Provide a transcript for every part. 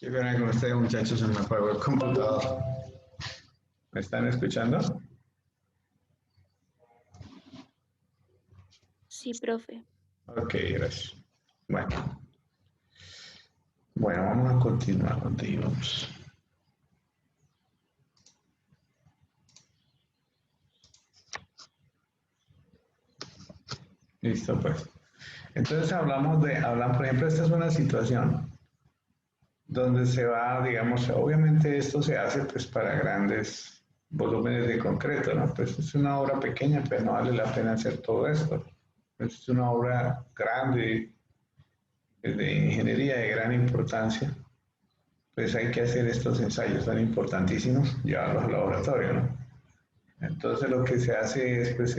Qué pena con ustedes, muchachos, se me apagó el computador. ¿Me están escuchando? Sí, profe. Ok, gracias. Bueno, vamos a continuar donde íbamos. Listo, pues. Entonces hablan, por ejemplo, esta es una situación donde se va, digamos, obviamente esto se hace pues para grandes volúmenes de concreto, ¿no? Pues es una obra pequeña, pues no vale la pena hacer todo esto. Pues es una obra grande, de ingeniería de gran importancia, pues hay que hacer estos ensayos tan importantísimos, llevarlos al laboratorio, ¿no? Entonces lo que se hace es, pues,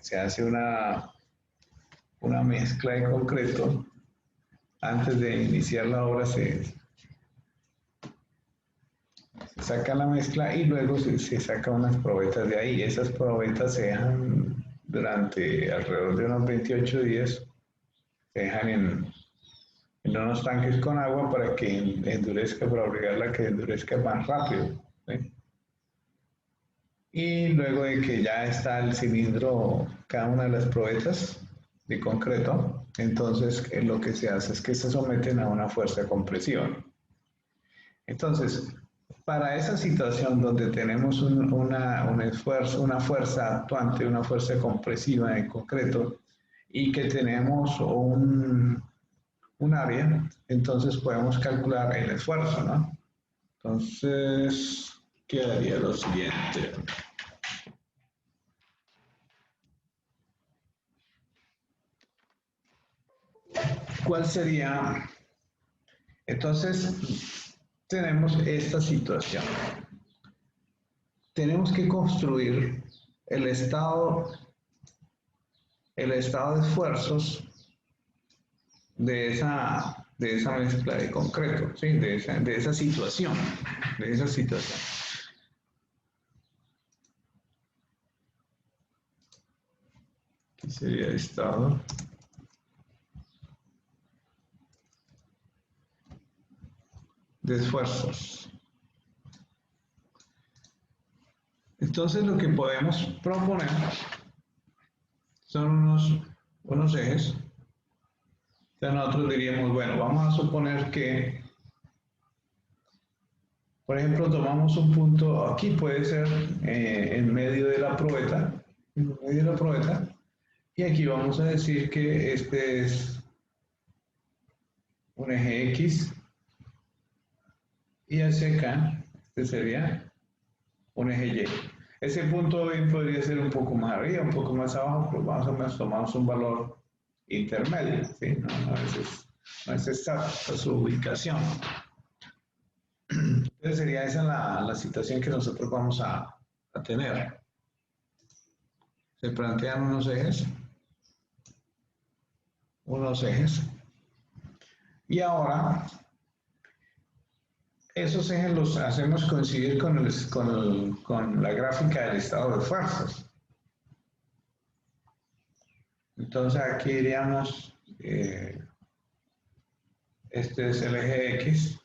se hace una mezcla de concreto. Antes de iniciar la obra se saca la mezcla y luego se saca unas probetas de ahí. Esas probetas se dejan durante alrededor de unos 28 días, se dejan en unos tanques con agua para que endurezca, para obligarla a que endurezca más rápido, ¿sí? Y luego de que ya está el cilindro, cada una de las probetas de concreto, entonces lo que se hace es que se someten a una fuerza compresiva. Entonces, para esa situación donde tenemos un esfuerzo, una fuerza actuante, una fuerza compresiva en concreto, y que tenemos un área, entonces podemos calcular el esfuerzo, ¿no? Entonces, quedaría lo siguiente. ¿Cuál sería? Entonces, tenemos esta situación. Tenemos que construir el el estado de esfuerzos de esa mezcla de concreto, ¿sí? De esa situación, de esa situación. Aquí sería el estado de esfuerzos. Entonces lo que podemos proponer son unos ejes. Entonces nosotros diríamos, bueno, vamos a suponer que, por ejemplo, tomamos un punto, aquí puede ser en medio de la probeta, en medio de la probeta, y aquí vamos a decir que este es un eje X, y hacia acá, este sería un eje Y. Ese punto bien podría ser un poco más arriba, un poco más abajo, pero más o menos tomamos un valor intermedio, ¿sí? No es exacta su ubicación. Entonces sería esa la situación que nosotros vamos a tener. Se plantean unos ejes, y ahora esos ejes los hacemos coincidir con la gráfica del estado de fuerzas. Entonces aquí diríamos, este es el eje X,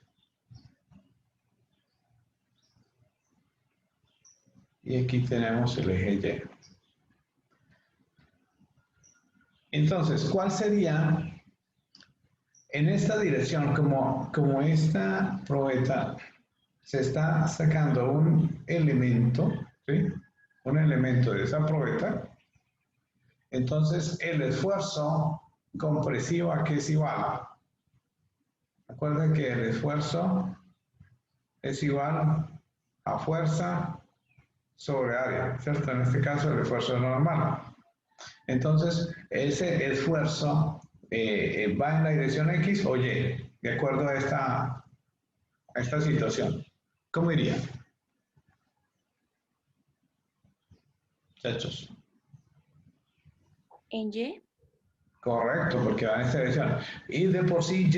y aquí tenemos el eje Y. Entonces, ¿cuál sería en esta dirección? Como esta probeta se está sacando un elemento, ¿sí? Un elemento de esa probeta, entonces el esfuerzo compresivo aquí es igual. Recuerden que el esfuerzo es igual a fuerza sobre área, ¿cierto? En este caso el esfuerzo es normal. Entonces, ese esfuerzo va en la dirección X o Y, de acuerdo a esta situación. ¿Cómo iría, muchachos? ¿En Y? Correcto, porque va en esta dirección. Y de por sí Y,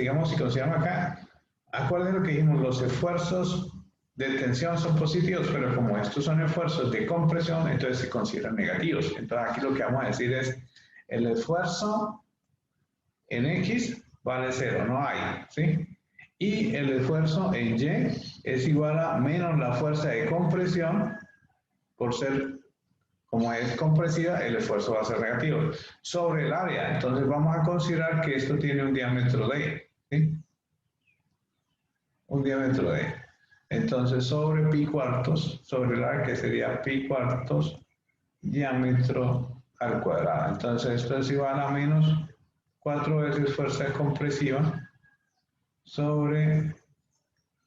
digamos, si consideramos acá, acuérdense lo que dijimos, los esfuerzos de tensión son positivos, pero como estos son esfuerzos de compresión, entonces se consideran negativos. Entonces aquí lo que vamos a decir es, el esfuerzo en X vale 0, no hay, ¿sí? y el esfuerzo en Y es igual a menos la fuerza de compresión, por ser, como es compresiva, el esfuerzo va a ser negativo, sobre el área. Entonces vamos a considerar que esto tiene un diámetro D, ¿sí? Un diámetro D. Entonces sobre pi cuartos, sobre el área que sería pi cuartos, diámetro al cuadrado. Entonces esto es igual a menos 4 veces fuerza compresiva sobre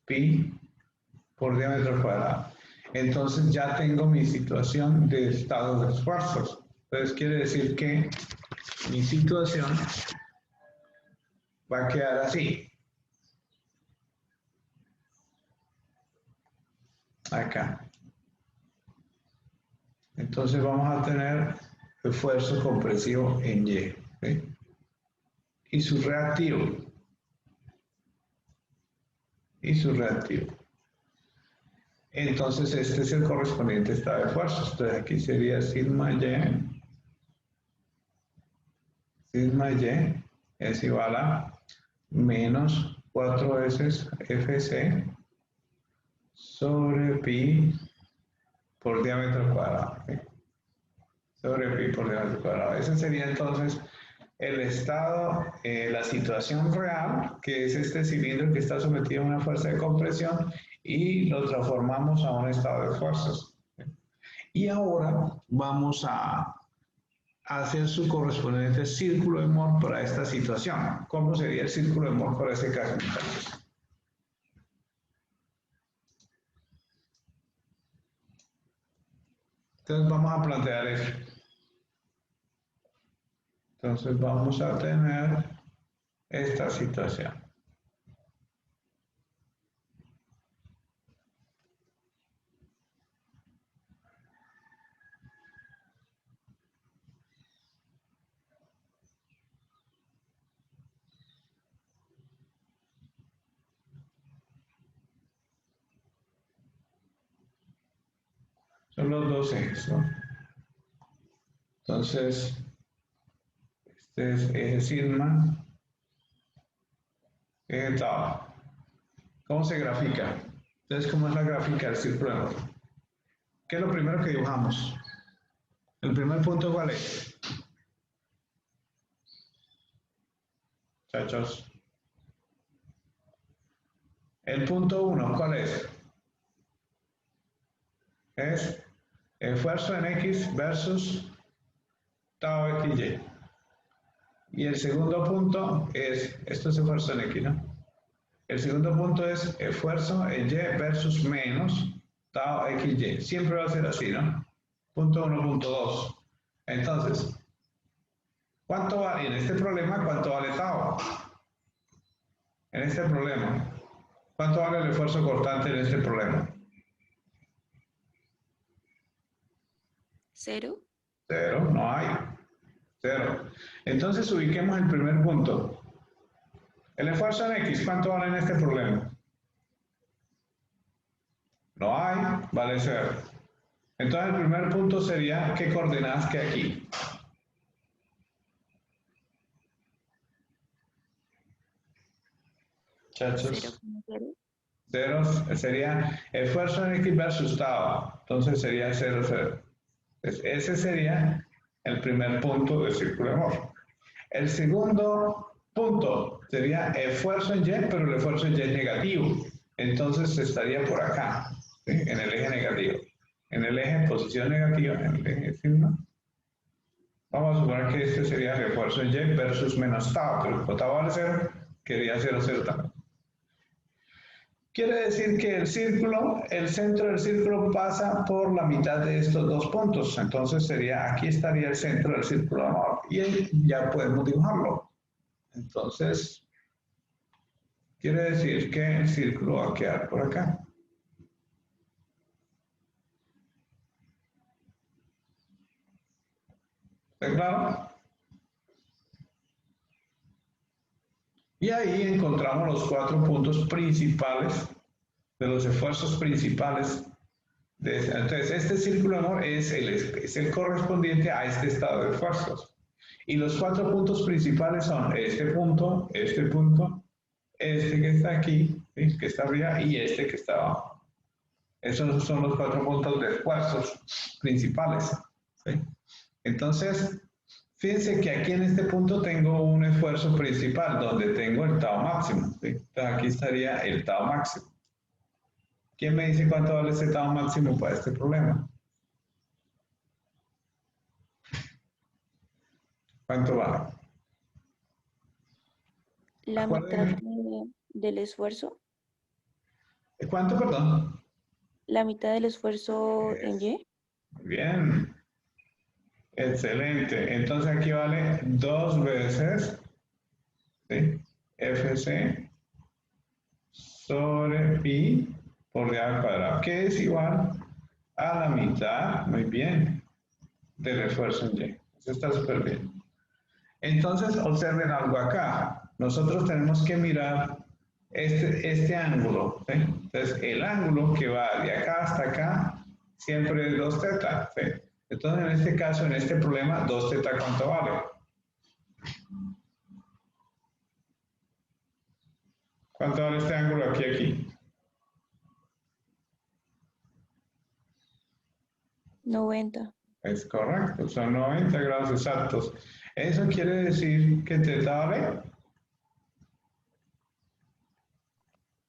pi por diámetro al cuadrado. Entonces ya tengo mi situación de estado de esfuerzos. Entonces quiere decir que mi situación va a quedar así. Acá. Entonces vamos a tener esfuerzo compresivo en Y. ¿Sí? Y su reactivo. Y su reactivo. Entonces este es el correspondiente estado de esfuerzos. Entonces aquí sería sigma Y. Sigma Y es igual a menos 4 veces Fc sobre pi por diámetro cuadrado. ¿Sí? Sobre pi por diámetro cuadrado. Ese sería entonces el estado, la situación real, que es este cilindro que está sometido a una fuerza de compresión y lo transformamos a un estado de fuerzas. Y ahora vamos a hacer su correspondiente círculo de Mohr para esta situación. ¿Cómo sería el círculo de Mohr para este caso? Entonces vamos a plantear eso. Entonces vamos a tener esta situación. Son los dos ejes, ¿no? Entonces, este es eje sigma, eje tau. ¿Cómo se grafica? Entonces, ¿cómo es la gráfica del círculo de Mohr? ¿Qué es lo primero que dibujamos? El primer punto, ¿cuál es? Muchachos. El punto 1, ¿cuál es? Es esfuerzo en X versus tau XY. Y el segundo punto es, esto es esfuerzo en X, ¿no? El segundo punto es esfuerzo en Y versus menos tau XY. Siempre va a ser así, ¿no? Punto 1, punto 2. Entonces, ¿cuánto vale en este problema? ¿Cuánto vale tau? En este problema. ¿Cuánto vale el esfuerzo cortante en este problema? 0. 0, no hay. 0. Entonces ubiquemos el primer punto. El esfuerzo en X, ¿cuánto vale en este problema? No hay, vale 0. Entonces el primer punto sería, ¿qué coordenadas que aquí? Muchachos. 0 sería esfuerzo en X versus tau. Entonces sería 0, 0. Ese sería el primer punto del círculo de Mohr. El segundo punto sería esfuerzo en Y, pero el esfuerzo en Y es negativo. Entonces estaría por acá, ¿sí? En el eje negativo. En el eje posición negativa, en el eje sigma. Vamos a suponer que este sería el esfuerzo en Y versus menos tau, pero el tau vale 0, quería 0, 0 también. Quiere decir que el círculo, el centro del círculo pasa por la mitad de estos dos puntos. Entonces sería, aquí estaría el centro del círculo de Mohr. Y ahí ya podemos dibujarlo. Entonces, quiere decir que el círculo va a quedar por acá. ¿Está claro? Y ahí encontramos los 4 puntos principales de los esfuerzos principales. Entonces, este círculo de Mohr es el correspondiente a este estado de esfuerzos. Y los 4 puntos principales son este punto este que está aquí, ¿sí? Que está arriba, y este que está abajo. Esos son los 4 puntos de esfuerzos principales, ¿sí? Entonces, fíjense que aquí en este punto tengo un esfuerzo principal donde tengo el tau máximo, ¿sí? Entonces aquí estaría el tau máximo. ¿Quién me dice cuánto vale este tau máximo para este problema? ¿Cuánto vale? La mitad Acuérdense, del esfuerzo, ¿cuánto, perdón? la mitad del esfuerzo en Es, Y, bien, excelente. Entonces aquí vale 2 veces, ¿sí? FC sobre pi por d al cuadrado, que es igual a la mitad, muy bien, del esfuerzo en Y. Eso está súper bien. Entonces, observen algo acá. Nosotros tenemos que mirar este ángulo, ¿sí? Entonces, el ángulo que va de acá hasta acá siempre es 2 teta, ¿sí? Entonces, en este caso, en este problema, 2 teta, ¿cuánto vale? ¿Cuánto vale este ángulo aquí? 90. Es correcto, son 90 grados exactos. Eso quiere decir que teta vale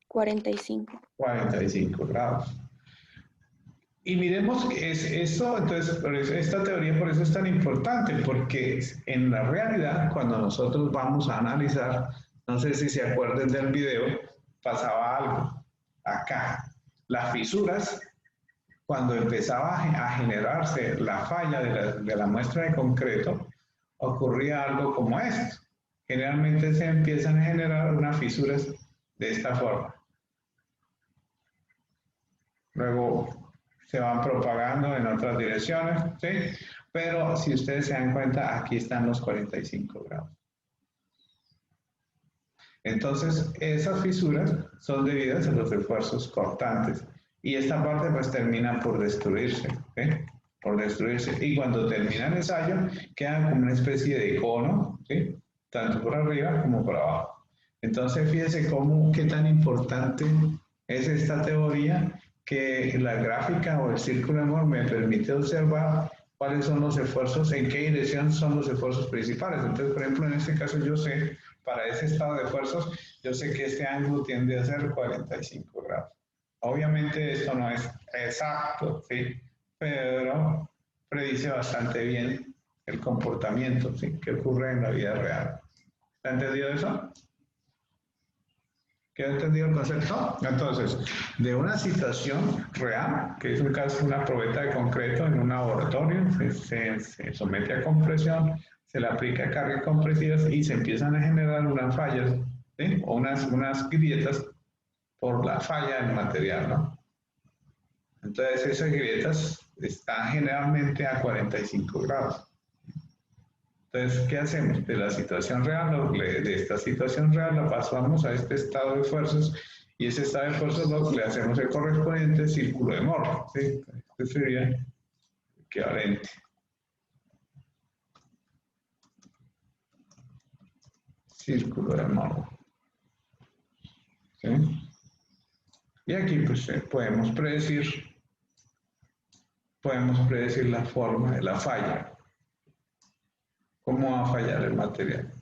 45. 45 grados. Y miremos que es eso, entonces, esta teoría por eso es tan importante, porque en la realidad, cuando nosotros vamos a analizar, no sé si se acuerdan del video, pasaba algo acá. Las fisuras, cuando empezaba a generarse la falla de la muestra de concreto, ocurría algo como esto. Generalmente se empiezan a generar unas fisuras de esta forma. Luego se van propagando en otras direcciones, ¿sí? Pero si ustedes se dan cuenta, aquí están los 45 grados. Entonces, esas fisuras son debidas a los esfuerzos cortantes y esta parte pues termina por destruirse, ¿sí? Por destruirse. Y cuando termina el ensayo, queda como una especie de cono, ¿sí? Tanto por arriba como por abajo. Entonces, fíjense cómo, qué tan importante es esta teoría que la gráfica o el círculo de Moore me permite observar cuáles son los esfuerzos, en qué dirección son los esfuerzos principales. Entonces, por ejemplo, en este caso yo sé, para ese estado de esfuerzos, yo sé que este ángulo tiende a ser 45 grados. Obviamente esto no es exacto, ¿sí? Pero predice bastante bien el comportamiento, ¿sí? Que ocurre en la vida real. ¿Está entendido eso? ¿Queda entendido el concepto? Entonces, de una situación real, que es un caso, una probeta de concreto en un laboratorio, se somete a compresión, se le aplica cargas compresivas y se empiezan a generar unas fallas, ¿sí? O unas grietas por la falla del material, ¿no? Entonces, esas grietas están generalmente a 45 grados. Entonces, ¿qué hacemos? De la situación real, de esta situación real la pasamos a este estado de fuerzas y ese estado de fuerzas le hacemos el correspondiente círculo de Moore, ¿sí? Este sería equivalente. Círculo de Moore. ¿Sí? Y aquí pues podemos predecir la forma de la falla, cómo va a fallar el material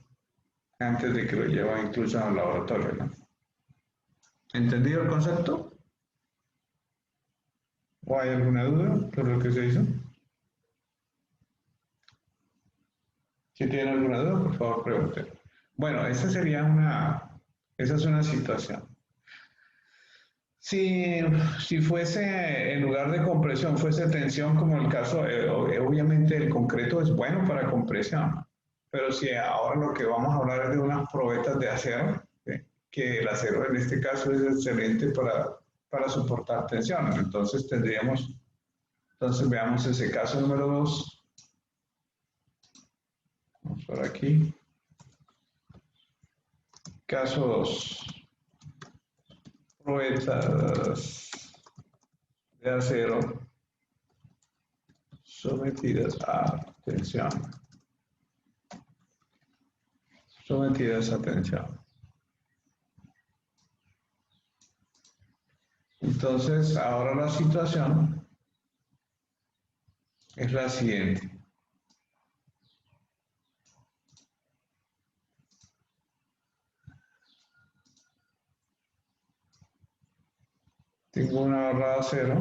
antes de que lo lleve incluso al laboratorio, ¿no? ¿Entendido el concepto? ¿O hay alguna duda sobre lo que se hizo? Si tienen alguna duda, por favor pregunten. Bueno, esa es una situación. Si fuese, en lugar de compresión, fuese tensión, como el caso, obviamente el concreto es bueno para compresión, pero si ahora lo que vamos a hablar es de unas probetas de acero, ¿sí? Que el acero en este caso es excelente para soportar tensión. Entonces veamos ese caso número 2. Vamos por aquí. Caso 2. Probetas de acero sometidas a tensión. Sometidas a tensión. Entonces, ahora la situación es la siguiente. Tengo una barra de acero.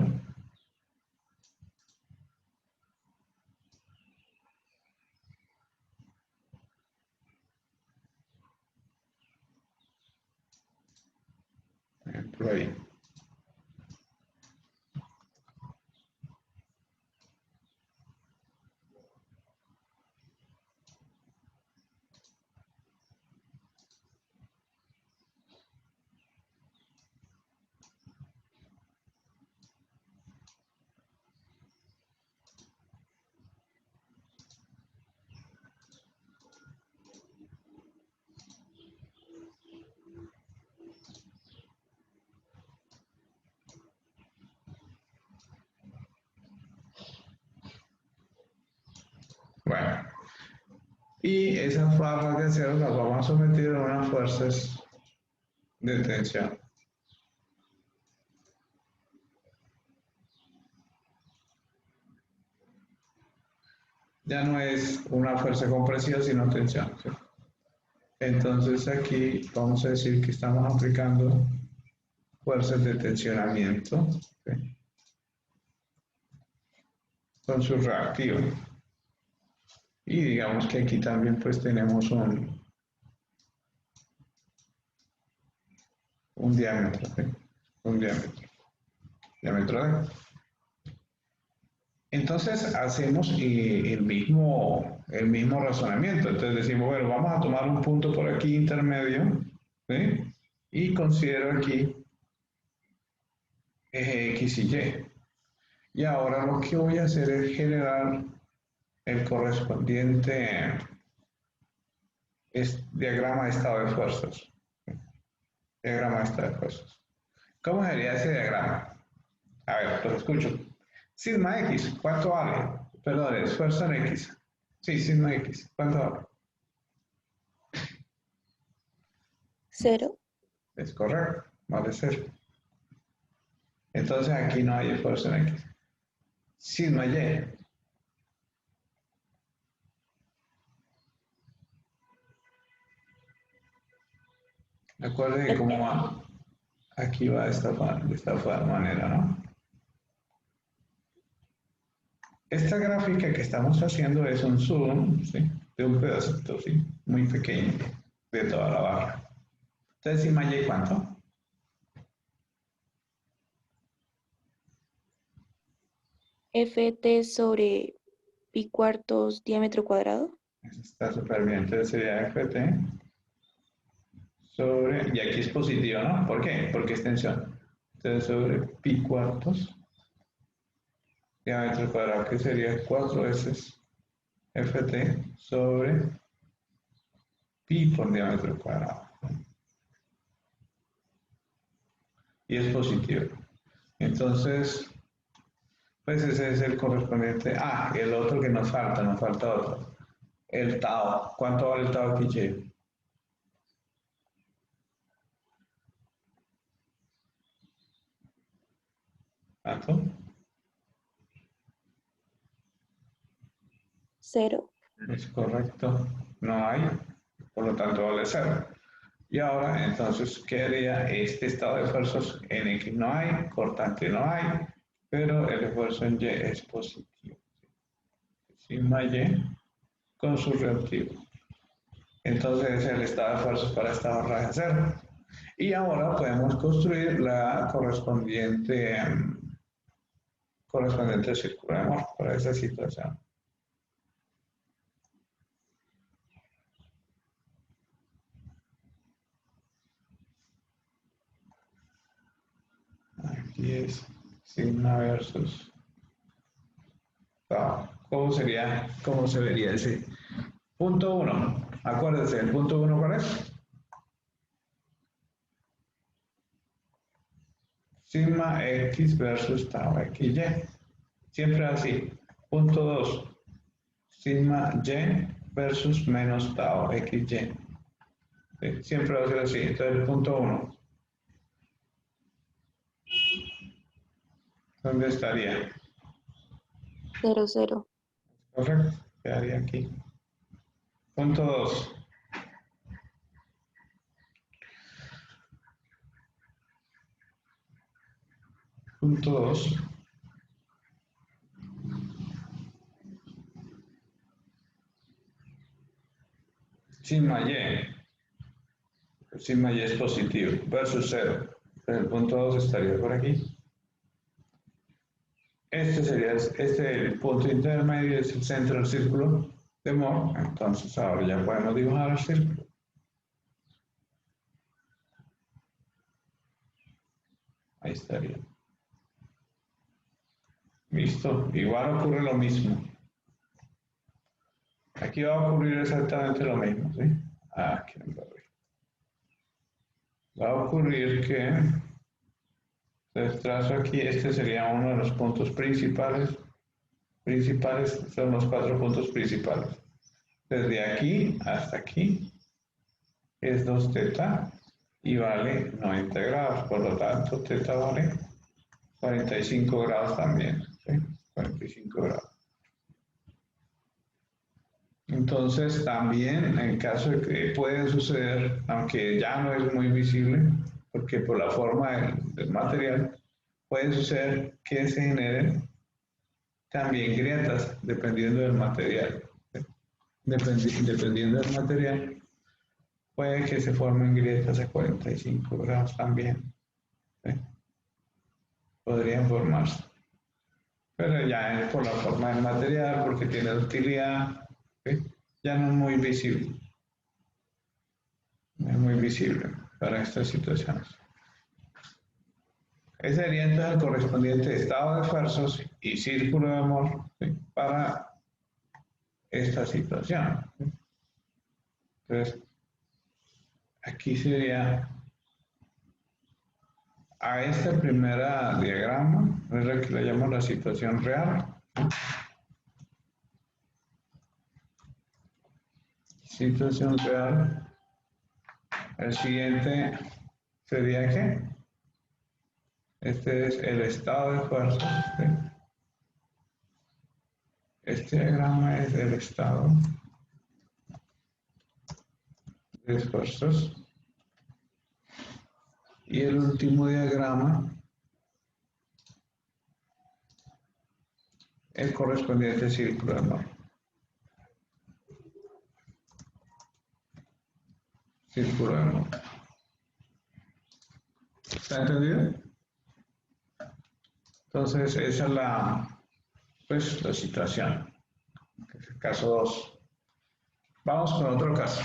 Por ejemplo, ahí. Bueno, y esas barras de acero las vamos a someter a unas fuerzas de tensión. Ya no es una fuerza compresiva, sino tensión, ¿sí? Entonces aquí vamos a decir que estamos aplicando fuerzas de tensionamiento, ¿sí? Con su reactivo. Y digamos que aquí también pues tenemos un diámetro, ¿sí? Un diámetro D. Entonces hacemos el mismo razonamiento. Entonces decimos, bueno, vamos a tomar un punto por aquí intermedio, ¿sí? Y considero aquí eje X y Y. Y ahora lo que voy a hacer es generar el correspondiente diagrama de estado de fuerzas. Diagrama de estado de fuerzas. ¿Cómo sería ese diagrama? A ver, los escucho. Sigma X, ¿cuánto vale? Perdón, es fuerza en X. Sí, sigma X, ¿cuánto vale? 0. Es correcto, vale 0. Entonces aquí no hay fuerza en X. Sigma Y. Recuerde cómo va. Aquí va de esta manera, ¿no? Esta gráfica que estamos haciendo es un zoom, ¿sí? De un pedacito, ¿sí? Muy pequeño de toda la barra. Entonces, sigma Y, ¿cuánto? Ft sobre pi cuartos diámetro cuadrado. Eso está súper bien. Entonces sería Ft sobre, y aquí es positivo, ¿no? ¿Por qué? Porque es tensión. Entonces sobre pi cuartos diámetro cuadrado, que sería 4 veces Ft sobre pi por diámetro cuadrado. Y es positivo. Entonces, pues ese es el correspondiente. Ah, y el otro que nos falta otro. El tau. ¿Cuánto vale el tau aquí, che? ¿Cuánto? 0. Es correcto. No hay. Por lo tanto, vale 0. Y ahora, entonces, ¿qué haría este estado de fuerzas? En X no hay, cortante no hay, pero el esfuerzo en Y es positivo. Sigma Y con su reactivo. Entonces, el estado de fuerzas para esta barra de acero. Y ahora podemos construir la correspondiente círculo de Moore para esa situación. Aquí es sigma versus tau. ¿Cómo se vería ese? Punto 1. Acuérdense, ¿el punto 1 cuál es? Sigma X versus tau XY. Siempre así. Punto 2. Sigma Y versus menos tau XY. ¿Sí? Siempre va a ser así. Entonces, el punto 1. ¿Dónde estaría? 0, 0. Correcto, quedaría aquí. Punto 2. Punto 2. Sigma y. Sigma y es positivo versus 0. El punto 2 estaría por aquí. Este sería el punto intermedio, es el centro del círculo de Moore. Entonces ahora ya podemos dibujar el círculo. Ahí estaría. Listo. Igual ocurre lo mismo. Aquí va a ocurrir exactamente lo mismo, ¿sí? Aquí va a ocurrir que, entonces trazo aquí, este sería uno de los puntos principales. Principales son los 4 puntos principales. Desde aquí hasta aquí es 2 teta y vale 90 grados, por lo tanto teta vale 45 grados también, ¿sí? 45 grados. Entonces también en caso de que puede suceder, aunque ya no es muy visible, porque por la forma del material, puede suceder que se generen también grietas dependiendo del material. Dependiendo del material, puede que se formen grietas a 45 grados también. ¿Sí? Podrían formarse. Pero ya es por la forma del material, porque tiene utilidad, ¿sí? Ya no es muy visible. No es muy visible para estas situaciones. Ese sería entonces el correspondiente estado de esfuerzos y círculo de amor, ¿sí? Para esta situación. ¿Sí? Entonces, aquí sería a esta primera diagrama, es la que le llamo la situación real. Situación real. El siguiente sería ¿qué? Este es el estado de esfuerzos. ¿Sí? Este diagrama es el estado de esfuerzos. Y el último diagrama, el correspondiente círculo de amor. Círculo de amor. ¿Está entendido? Entonces, esa es la situación. Caso 2. Vamos con otro caso.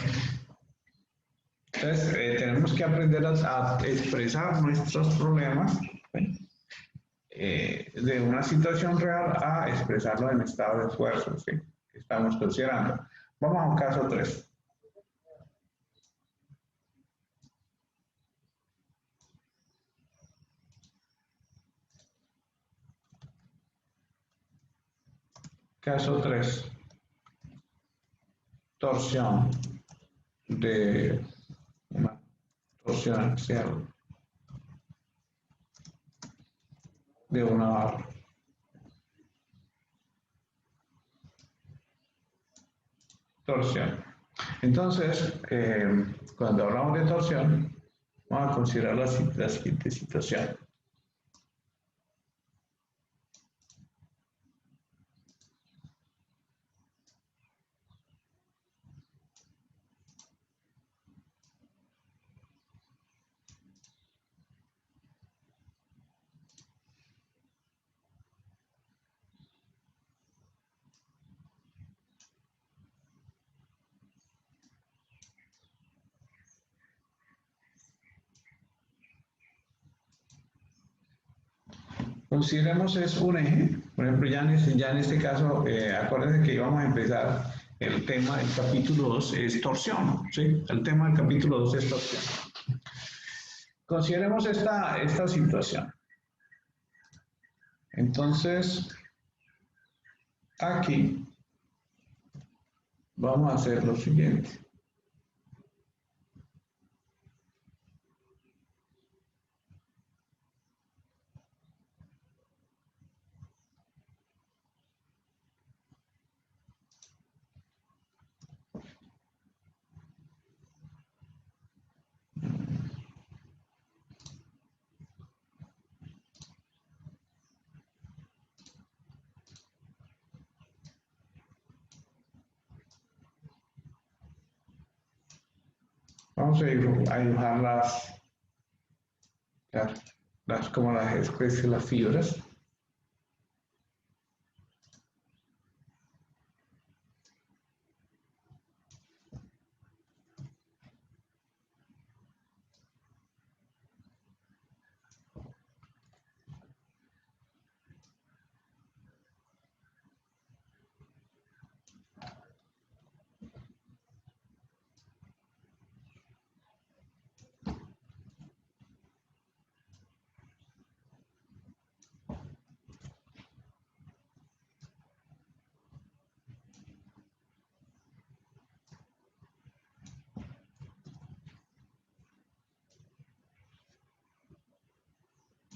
Entonces, tenemos que aprender a expresar nuestros problemas, ¿sí? De una situación real a expresarlo en estado de esfuerzo, ¿sí? Que estamos considerando. Vamos a un caso 3. Caso 3. Torsión de una torsión axial de una barra. Torsión. Entonces, cuando hablamos de torsión, vamos a considerar la siguiente situación. Consideremos es un eje, por ejemplo, ya en este caso, acuérdense que íbamos a empezar el tema del capítulo 2 es torsión, ¿sí? El tema del capítulo 2 es torsión. Consideremos esta situación. Entonces, aquí vamos a hacer lo siguiente. vamos a dibujar como las fibras.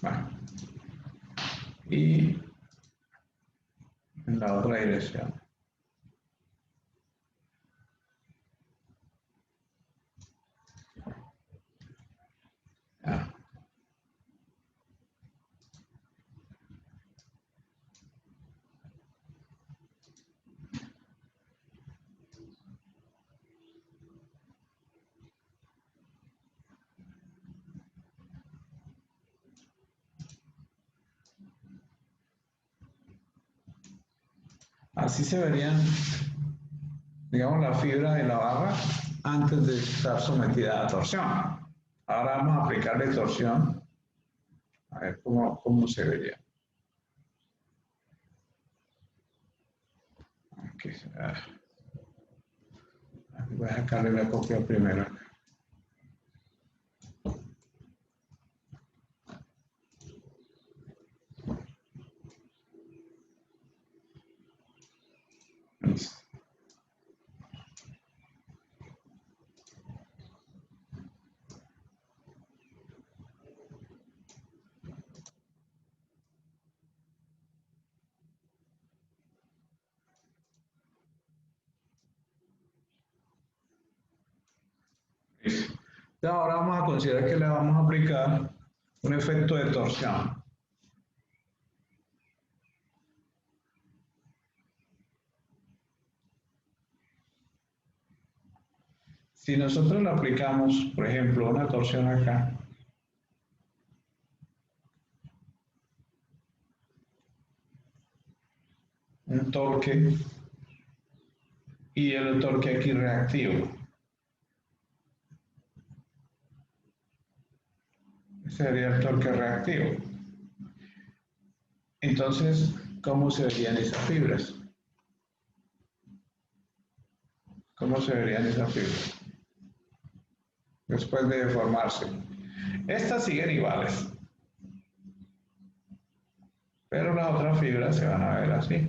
Bueno, y en la otra dirección. Ya. Así se verían, digamos, la fibra de la barra antes de estar sometida a torsión. Ahora vamos a aplicarle torsión, a ver cómo se vería. Aquí, voy a sacarle la copia primero. Listo. Listo. Entonces ahora vamos a considerar que le vamos a aplicar un efecto de torsión. Si nosotros le aplicamos, por ejemplo, una torsión acá, un torque y el torque aquí reactivo. Ese sería el torque reactivo. Entonces, ¿cómo se verían esas fibras? ¿Cómo se verían esas fibras? Después de deformarse. Estas siguen iguales. Pero las otras fibras se van a ver así.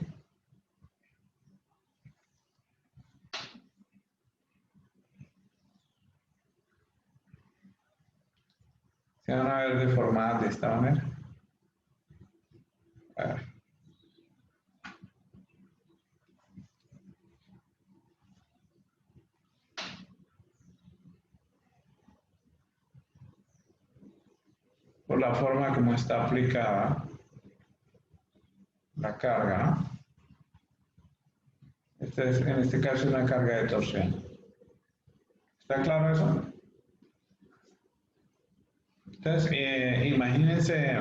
Se van a ver deformadas de esta manera. A ver. Por la forma como está aplicada la carga, ¿no? En este caso es una carga de torsión. ¿Está claro eso? Entonces, imagínense,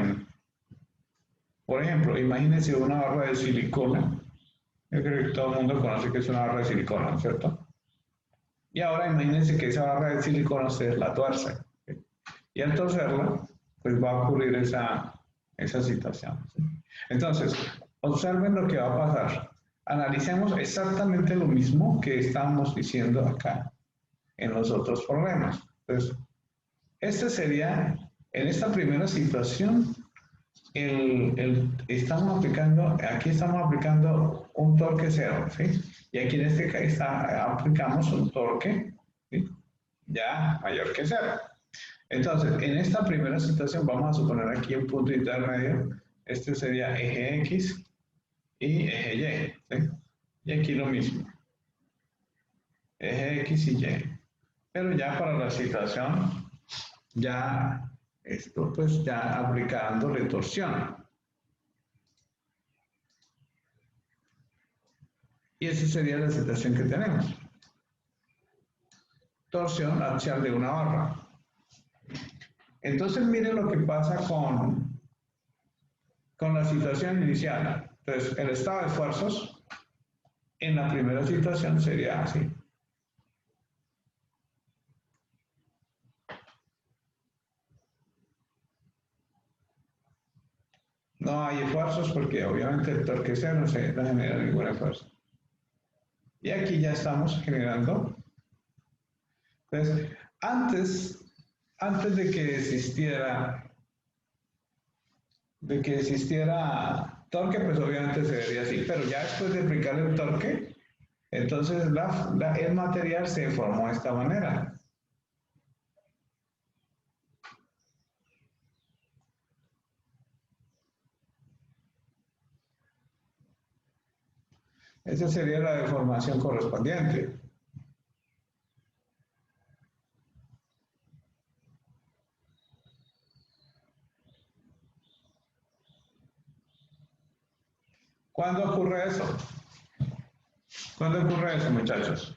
por ejemplo, imagínense una barra de silicona. Yo creo que todo el mundo conoce que es una barra de silicona, ¿no es cierto? Y ahora imagínense que esa barra de silicona ustedes la tuercen. ¿Sí? Y al torcerla, pues va a ocurrir esa situación. ¿Sí? Entonces, observen lo que va a pasar. Analicemos exactamente lo mismo que estábamos diciendo acá en los otros problemas. Entonces, este sería, en esta primera situación, estamos aplicando un torque cero, ¿sí? Y aquí en este caso aplicamos un torque, ¿sí? Ya mayor que cero. Entonces, en esta primera situación vamos a suponer aquí un punto intermedio. Este sería eje X y eje Y, ¿sí? Y aquí lo mismo. Eje X y Y. Pero ya para la situación, ya esto pues ya aplicándole torsión. Y esa sería la situación que tenemos. torsión axial de una barra. Entonces miren lo que pasa con la situación inicial. Entonces el estado de esfuerzos en la primera situación sería así. No hay esfuerzos porque obviamente el torque cero no se genera ningún esfuerzo. Y aquí ya estamos generando. Entonces, antes de que existiera torque, pues obviamente se vería así. Pero ya después de aplicar el torque, entonces el material se formó de esta manera. Esa sería la deformación correspondiente. ¿Cuándo ocurre eso? ¿Cuándo ocurre eso, muchachos?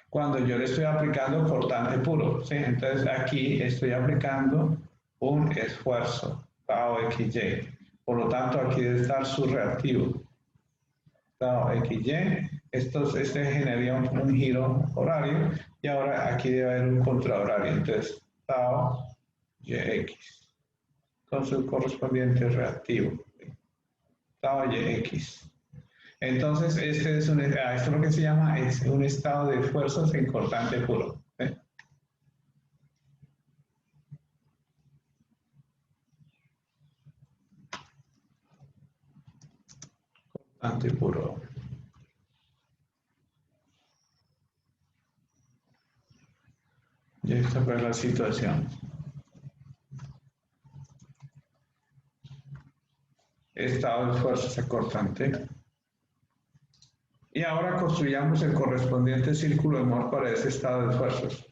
Cuando yo le estoy aplicando cortante puro, ¿sí? Entonces aquí estoy aplicando un esfuerzo, tau XY. Por lo tanto, aquí debe estar su reactivo. Tau XY, este generaría un giro horario y ahora aquí debe haber un contrahorario. Entonces, tau YX con su correspondiente reactivo. Tau YX. Entonces, esto es lo que se llama es un estado de fuerzas en cortante puro. ¿Sí? Cortante puro. Y esta fue la situación. Estado de fuerzas en cortante. Y ahora construyamos el correspondiente círculo de Mohr para ese estado de fuerzas.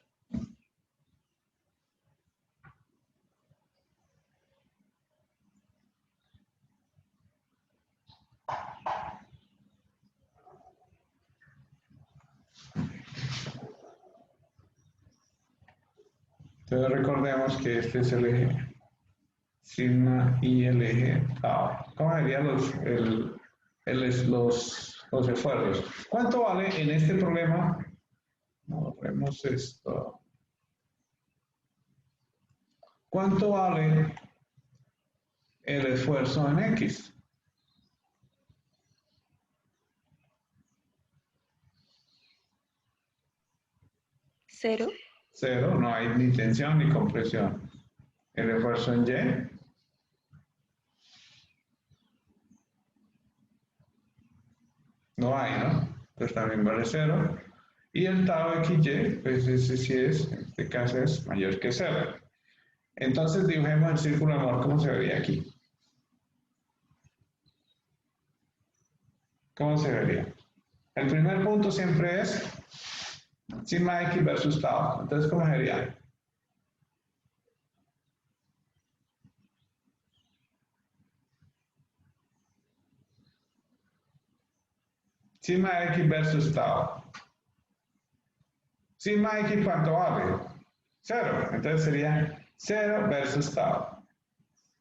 Entonces recordemos que este es el eje sigma y el eje tau. ¿Cómo serían los esfuerzos? ¿Cuánto vale en este problema? Borremos esto. ¿Cuánto vale el esfuerzo en X? Cero. Cero, no hay ni tensión ni compresión. El esfuerzo en Y. No hay, ¿no? Entonces también vale cero. Y el tau XY, pues ese sí es, en este caso es mayor que cero. Entonces dibujemos el círculo de Mohr, ¿cómo se vería aquí? ¿Cómo se vería? El primer punto siempre es sigma X versus tau. Entonces, ¿cómo sería? Sigma X versus tau. Sigma X, ¿cuánto vale? Cero. Entonces sería 0 versus tau.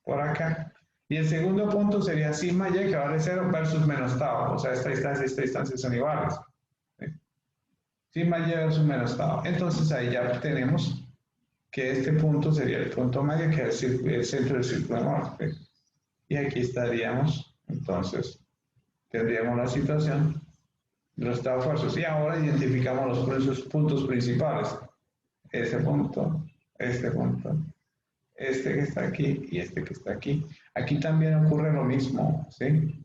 Por acá. Y el segundo punto sería sigma Y, que vale 0 versus menos tau. O sea, esta distancia son iguales. ¿Sí? Sigma Y versus menos tau. Entonces ahí ya tenemos que este punto sería el punto medio, que es el centro del círculo de Mohr. ¿Sí? Y aquí estaríamos, entonces, tendríamos la situación de los estados fuerzos. Y ahora identificamos los puntos principales. Este punto, este que está aquí y este que está aquí. Aquí también ocurre lo mismo, ¿sí?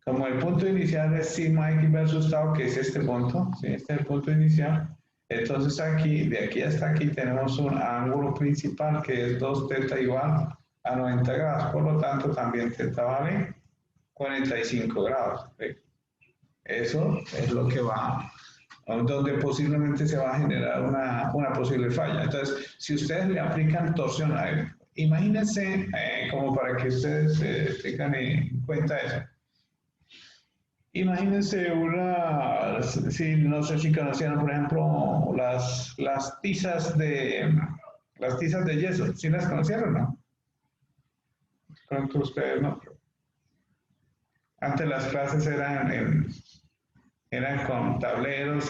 Como el punto inicial es sigma X versus tau, que es este punto, ¿sí? Este es el punto inicial. Entonces aquí, de aquí hasta aquí, tenemos un ángulo principal que es 2 θ igual a 90 grados. Por lo tanto, también θ vale 45 grados. ¿Sí? Eso es lo que va, donde posiblemente se va a generar una posible falla. Entonces, si ustedes le aplican torsión a él, imagínense, como para que ustedes tengan en cuenta eso. Imagínense una, si, no sé si conocieron, por ejemplo, las tizas de yeso, ¿sí las conocieron, no? Pronto ustedes no. Antes las clases eran con tableros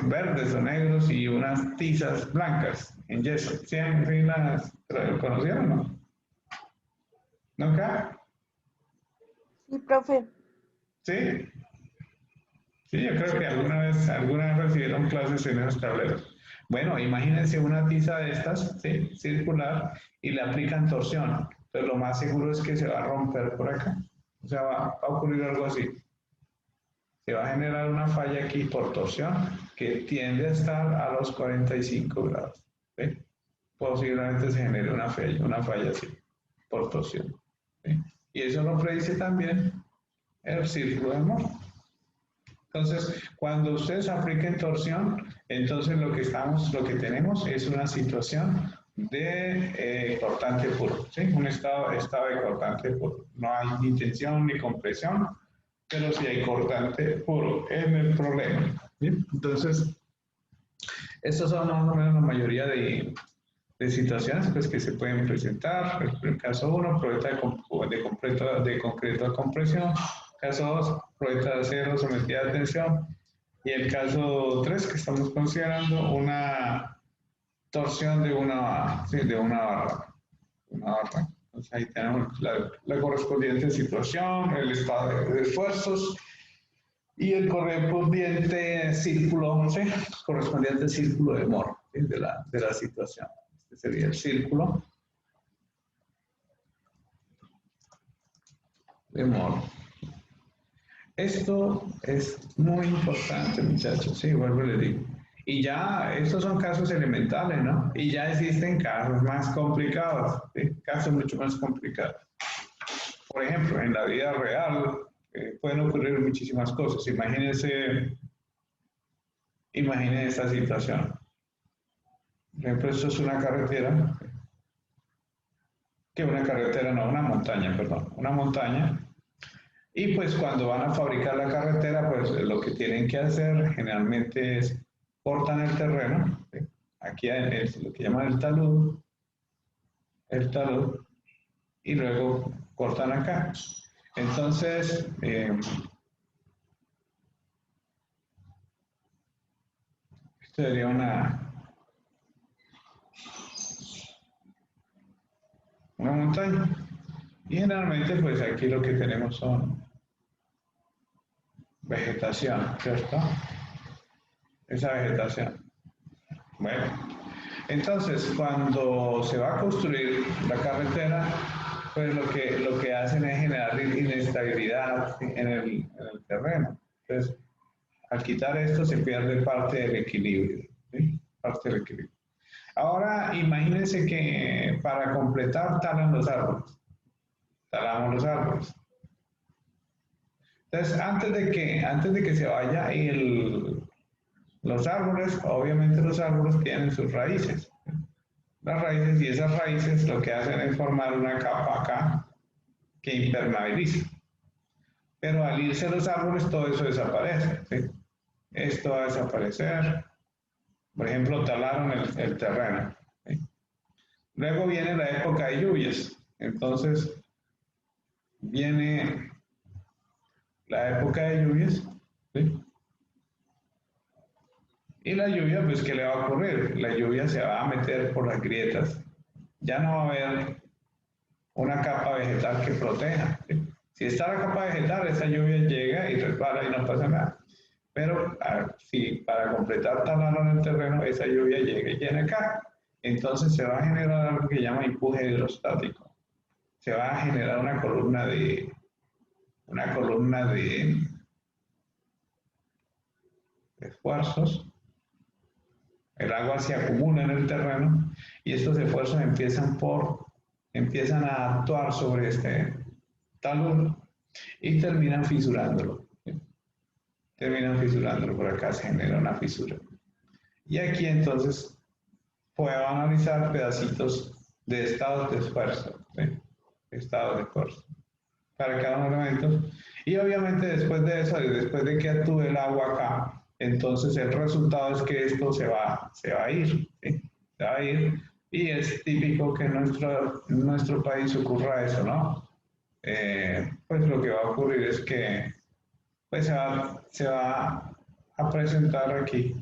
verdes o negros y unas tizas blancas en yeso. ¿Sí las conocieron, no? ¿Nunca? Sí, profe. ¿Sí? Sí, yo creo que alguna vez recibieron clases en esos tableros. Bueno, imagínense una tiza de estas, ¿sí? Circular, y le aplican torsión. Entonces lo más seguro es que se va a romper por acá. O sea, va a ocurrir algo así. Se va a generar una falla aquí por torsión que tiende a estar a los 45 grados. ¿Sí? Posiblemente se genere una falla así, por torsión. ¿Sí? Y eso lo predice también el círculo de Moore. Entonces, cuando ustedes apliquen torsión, entonces lo que tenemos es una situación de cortante puro, ¿sí? Un estado de cortante puro. No hay ni tensión ni compresión, pero sí hay cortante puro en el problema, ¿sí? Entonces, estos son más o menos la mayoría de situaciones pues, que se pueden presentar. El caso 1, prueba de concreto a compresión. Caso 2, prueba de acero sometida a tensión. Y el caso 3, que estamos considerando, una torsión de una barra. ¿Sí? De una barra. Entonces ahí tenemos la correspondiente situación, el estado de esfuerzos y el correspondiente círculo, ¿sí? Correspondiente círculo de Moore, ¿sí? de la situación. Este sería el círculo de Moore. Esto es muy importante, muchachos, sí, vuelvo y les digo. Y ya, estos son casos elementales, ¿no? Y ya existen casos más complicados, ¿sí? Casos mucho más complicados. Por ejemplo, en la vida real pueden ocurrir muchísimas cosas. Imagínense esta situación. Por ejemplo, esto es una carretera, una montaña, perdón, una montaña. Y pues cuando van a fabricar la carretera, pues lo que tienen que hacer generalmente es cortan el terreno, ¿sí? Aquí es lo que llaman el talud, y luego cortan acá. Entonces, esto sería una montaña. Y generalmente, pues aquí lo que tenemos son vegetación, ¿cierto? Esa vegetación. Bueno, entonces cuando se va a construir la carretera, pues lo que hacen es generar inestabilidad en el terreno. Entonces, al quitar esto se pierde parte del equilibrio, ¿sí? Parte del equilibrio. Ahora, imagínense que para completar talamos los árboles. Entonces, antes de que se vaya los árboles, obviamente los árboles tienen sus raíces. Las raíces, y esas raíces lo que hacen es formar una capa acá que impermeabiliza. Pero al irse los árboles, todo eso desaparece, ¿sí? Esto va a desaparecer. Por ejemplo, talaron el terreno, ¿sí? Luego viene la época de lluvias. Entonces, viene la época de lluvias, ¿sí? Y la lluvia, pues, ¿qué le va a ocurrir? La lluvia se va a meter por las grietas. Ya no va a haber una capa vegetal que proteja, ¿sí? Si está la capa vegetal, esa lluvia llega y resbala y no pasa nada. Pero si para completar talado en el terreno, esa lluvia llega y llena acá, entonces se va a generar algo que se llama empuje hidrostático. Se va a generar una columna de esfuerzos. El agua se acumula en el terreno y estos esfuerzos empiezan a actuar sobre este talud y terminan fisurándolo. Por acá se genera una fisura. Y aquí entonces puedo analizar pedacitos de estados de esfuerzo, ¿sí? Estados de esfuerzo. para cada uno de los elementos. Y obviamente después de eso, y después de que actúe el agua acá, entonces el resultado es que esto se va a ir, ¿sí? Se va a ir. Y es típico que en nuestro país ocurra eso, ¿no? Pues lo que va a ocurrir es que pues se va a presentar aquí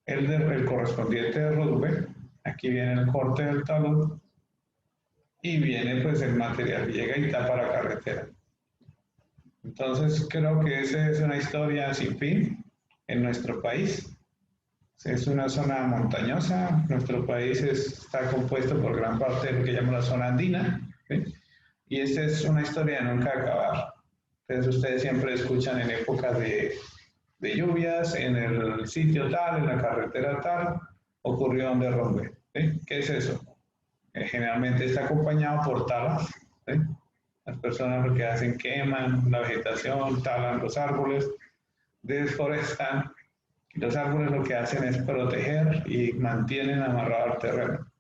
el correspondiente derrumbe. Aquí viene el corte del talud y viene pues el material, llega y tapa la carretera. Entonces creo que esa es una historia sin fin en nuestro país. Es una zona montañosa, nuestro país está compuesto por gran parte de lo que llamamos la zona andina, ¿sí? Y esta es una historia de nunca acabar. Entonces ustedes siempre escuchan en épocas de lluvias, en el sitio tal, en la carretera tal, ocurrió un derrumbe, ¿sí? ¿Qué es eso? Generalmente está acompañado por talas, ¿sí? Las personas lo que hacen queman la vegetación, talan los árboles, desforestan. Los árboles lo que hacen es proteger y mantienen amarrado el terreno.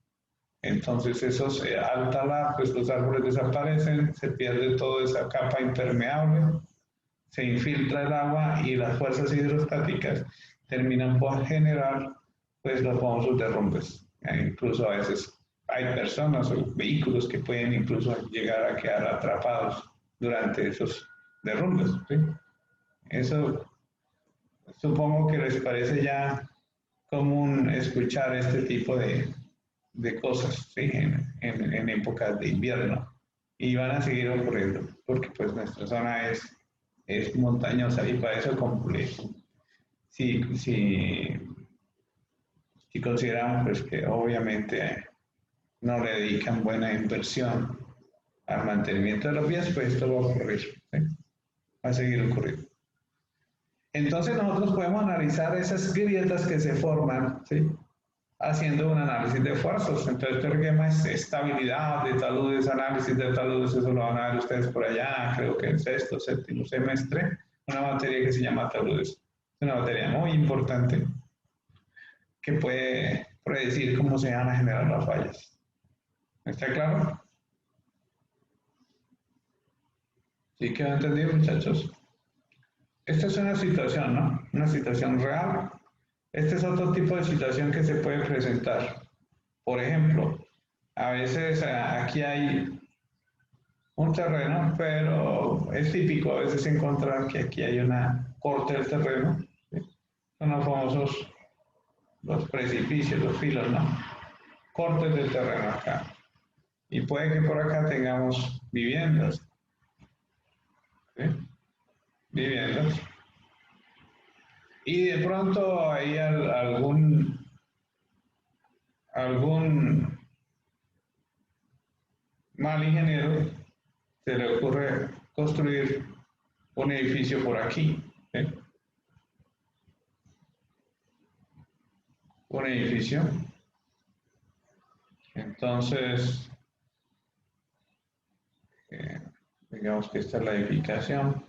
Entonces al talar, pues los árboles desaparecen, se pierde toda esa capa impermeable, se infiltra el agua y las fuerzas hidrostáticas terminan por generar pues los famosos derrumbes. Incluso a veces hay personas o vehículos que pueden incluso llegar a quedar atrapados durante esos derrumbes, ¿sí? Eso supongo que les parece ya común escuchar este tipo de cosas, ¿sí? En épocas de invierno y van a seguir ocurriendo porque pues nuestra zona es montañosa y para eso complejo. Si consideramos pues, que obviamente no le dedican buena inversión al mantenimiento de los vías, pues esto va a ocurrir, ¿sí? Va a seguir ocurriendo. Entonces nosotros podemos analizar esas grietas que se forman, ¿sí? Haciendo un análisis de esfuerzos. Entonces este esquema es estabilidad de taludes, análisis de taludes, eso lo van a ver ustedes por allá, creo que en sexto, séptimo semestre, una materia que se llama taludes. Es una materia muy importante que puede predecir cómo se van a generar las fallas. ¿Está claro? ¿Sí quedó entendido, muchachos? Esta es una situación, ¿no? Una situación real. Este es otro tipo de situación que se puede presentar. Por ejemplo, a veces aquí hay un terreno, pero es típico a veces encontrar que aquí hay una corte del terreno, ¿sí? Son los famosos, los precipicios, los filos, ¿no? Cortes del terreno acá. Y puede que por acá tengamos viviendas, ¿sí? Viviendas. Y de pronto hay algún mal ingeniero se le ocurre construir un edificio por aquí, ¿sí? Un edificio. Entonces, digamos que esta es la edificación.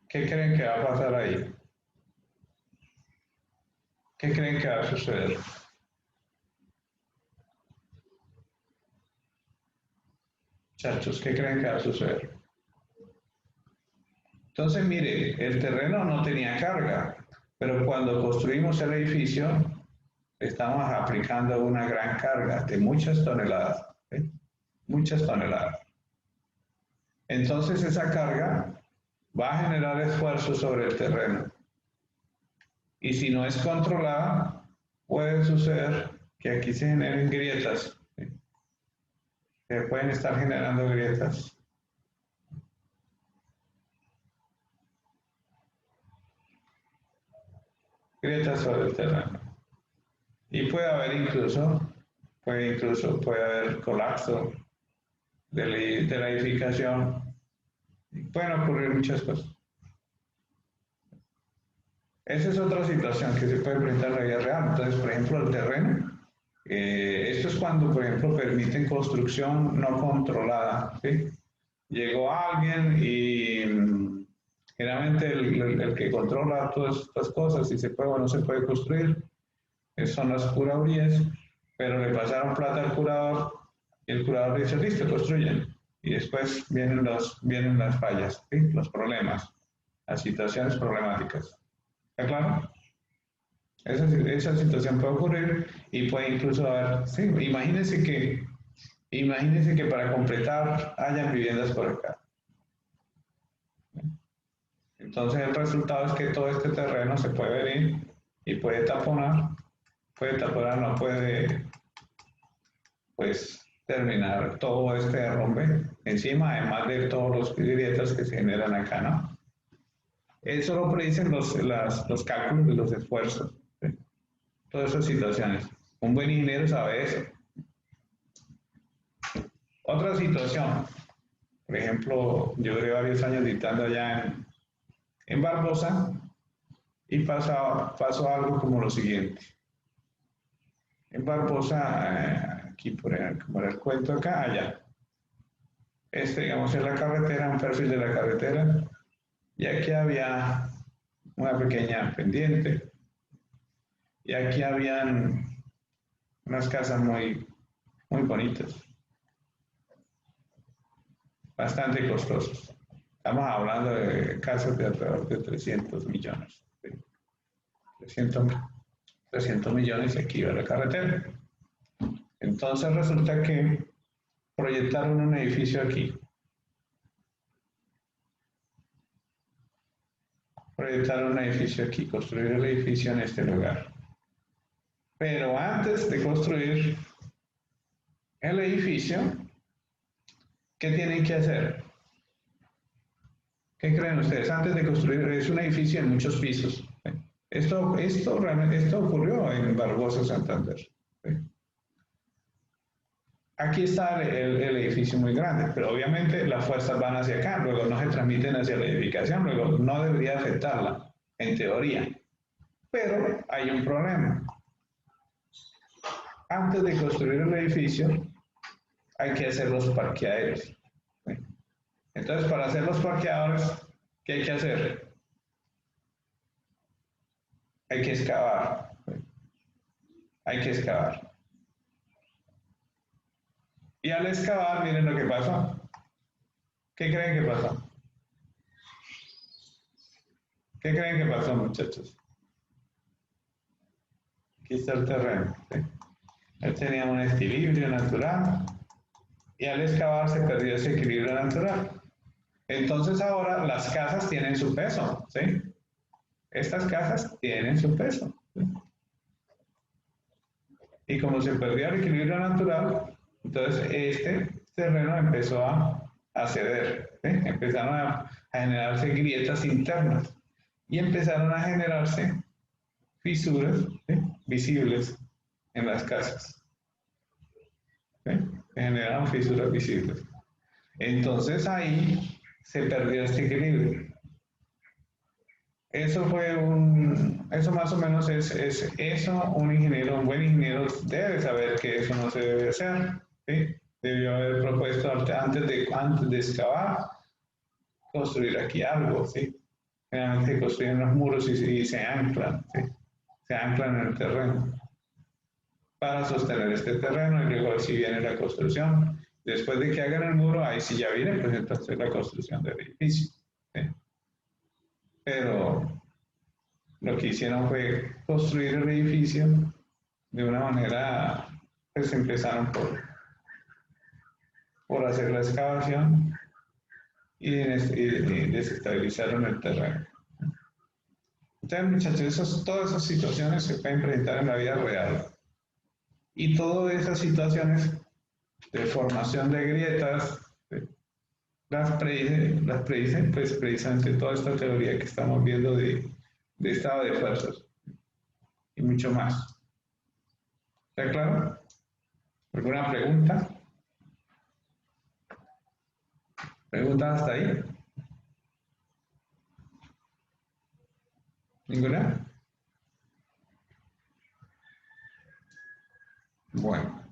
¿Qué creen que va a pasar ahí? ¿Qué creen que va a suceder? Muchachos, ¿qué creen que va a suceder? Entonces, mire, el terreno no tenía carga, pero cuando construimos el edificio, estamos aplicando una gran carga de muchas toneladas, ¿sí? Muchas toneladas. Entonces, esa carga va a generar esfuerzo sobre el terreno. Y si no es controlada, puede suceder que aquí se generen grietas, ¿sí? Se pueden estar generando grietas. Grietas sobre el terreno. Y puede haber colapso de la edificación. Pueden ocurrir muchas cosas. Esa es otra situación que se puede presentar en la vida real. Entonces, por ejemplo, el terreno. Esto es cuando, por ejemplo, permiten construcción no controlada, ¿sí? Llegó alguien y generalmente el que controla todas estas cosas, si se puede o no se puede construir, son las curadurías, pero le pasaron plata al curador Y el curador dice, listo, construyen. Y después vienen las fallas, ¿sí? Los problemas, las situaciones problemáticas. ¿Está claro? Esa situación puede ocurrir y puede incluso haber, sí, imagínense que para completar hayan viviendas por acá. Entonces el resultado es que todo este terreno se puede venir y puede taponar, no puede, pues, terminar todo este derrumbe encima, además de todos los grietas que se generan acá, ¿no? Eso lo predicen los cálculos de los esfuerzos, ¿sí? Todas esas situaciones. Un buen ingeniero sabe eso. Otra situación, por ejemplo, yo duré varios años dictando allá en Barbosa y pasó algo como lo siguiente. En Barbosa, aquí por ejemplo, como era el cuento acá, allá. Digamos, es la carretera, un perfil de la carretera, y aquí había una pequeña pendiente, y aquí habían unas casas muy, muy bonitas, bastante costosas. Estamos hablando de casas de alrededor de 300 millones. ¿Sí? 300 millones y aquí va la carretera. Entonces resulta que proyectaron un edificio aquí. Construir el edificio en este lugar. Pero antes de construir el edificio, ¿qué tienen que hacer? ¿Qué creen ustedes? Antes de construir, es un edificio en muchos pisos. Esto ocurrió en Barbosa, Santander. Aquí está el edificio muy grande, pero obviamente las fuerzas van hacia acá, luego no se transmiten hacia la edificación, luego no debería afectarla, en teoría. Pero hay un problema. Antes de construir el edificio, hay que hacer los parqueaderos. Entonces, para hacer los parqueadores, ¿qué hay que hacer? Hay que excavar. Hay que excavar. Y al excavar, miren lo que pasó. ¿Qué creen que pasó? ¿Qué creen que pasó, muchachos? Aquí está el terreno. ¿Sí? Él tenía un equilibrio natural y al excavar se perdió ese equilibrio natural. Entonces ahora las casas tienen su peso, ¿sí? Estas casas tienen su peso. ¿Sí? Y como se perdió el equilibrio natural, entonces este terreno empezó a ceder, ¿sí? Empezaron a generarse grietas internas y empezaron a generarse fisuras, ¿sí? Visibles en las casas. ¿Sí? Se generaron fisuras visibles. Entonces ahí se perdió este equilibrio. Eso más o menos es eso, un buen ingeniero debe saber que eso no se debe hacer, ¿sí? Debió haber propuesto antes de excavar, construir aquí algo, ¿sí? Generalmente construyen los muros y se anclan, ¿sí? Se anclan en el terreno para sostener este terreno y luego si viene la construcción. Después de que hagan el muro, ahí sí ya viene, pues entonces la construcción del edificio, ¿sí? Pero lo que hicieron fue construir el edificio de una manera, pues empezaron por hacer la excavación y desestabilizaron el terreno. Entonces, muchachos, todas esas situaciones se pueden presentar en la vida real. Y todas esas situaciones de formación de grietas las predicen pues precisamente toda esta teoría que estamos viendo de estado de fuerzas y mucho más. ¿Está claro? ¿Alguna pregunta? ¿Preguntas hasta ahí? ¿Ninguna? Bueno.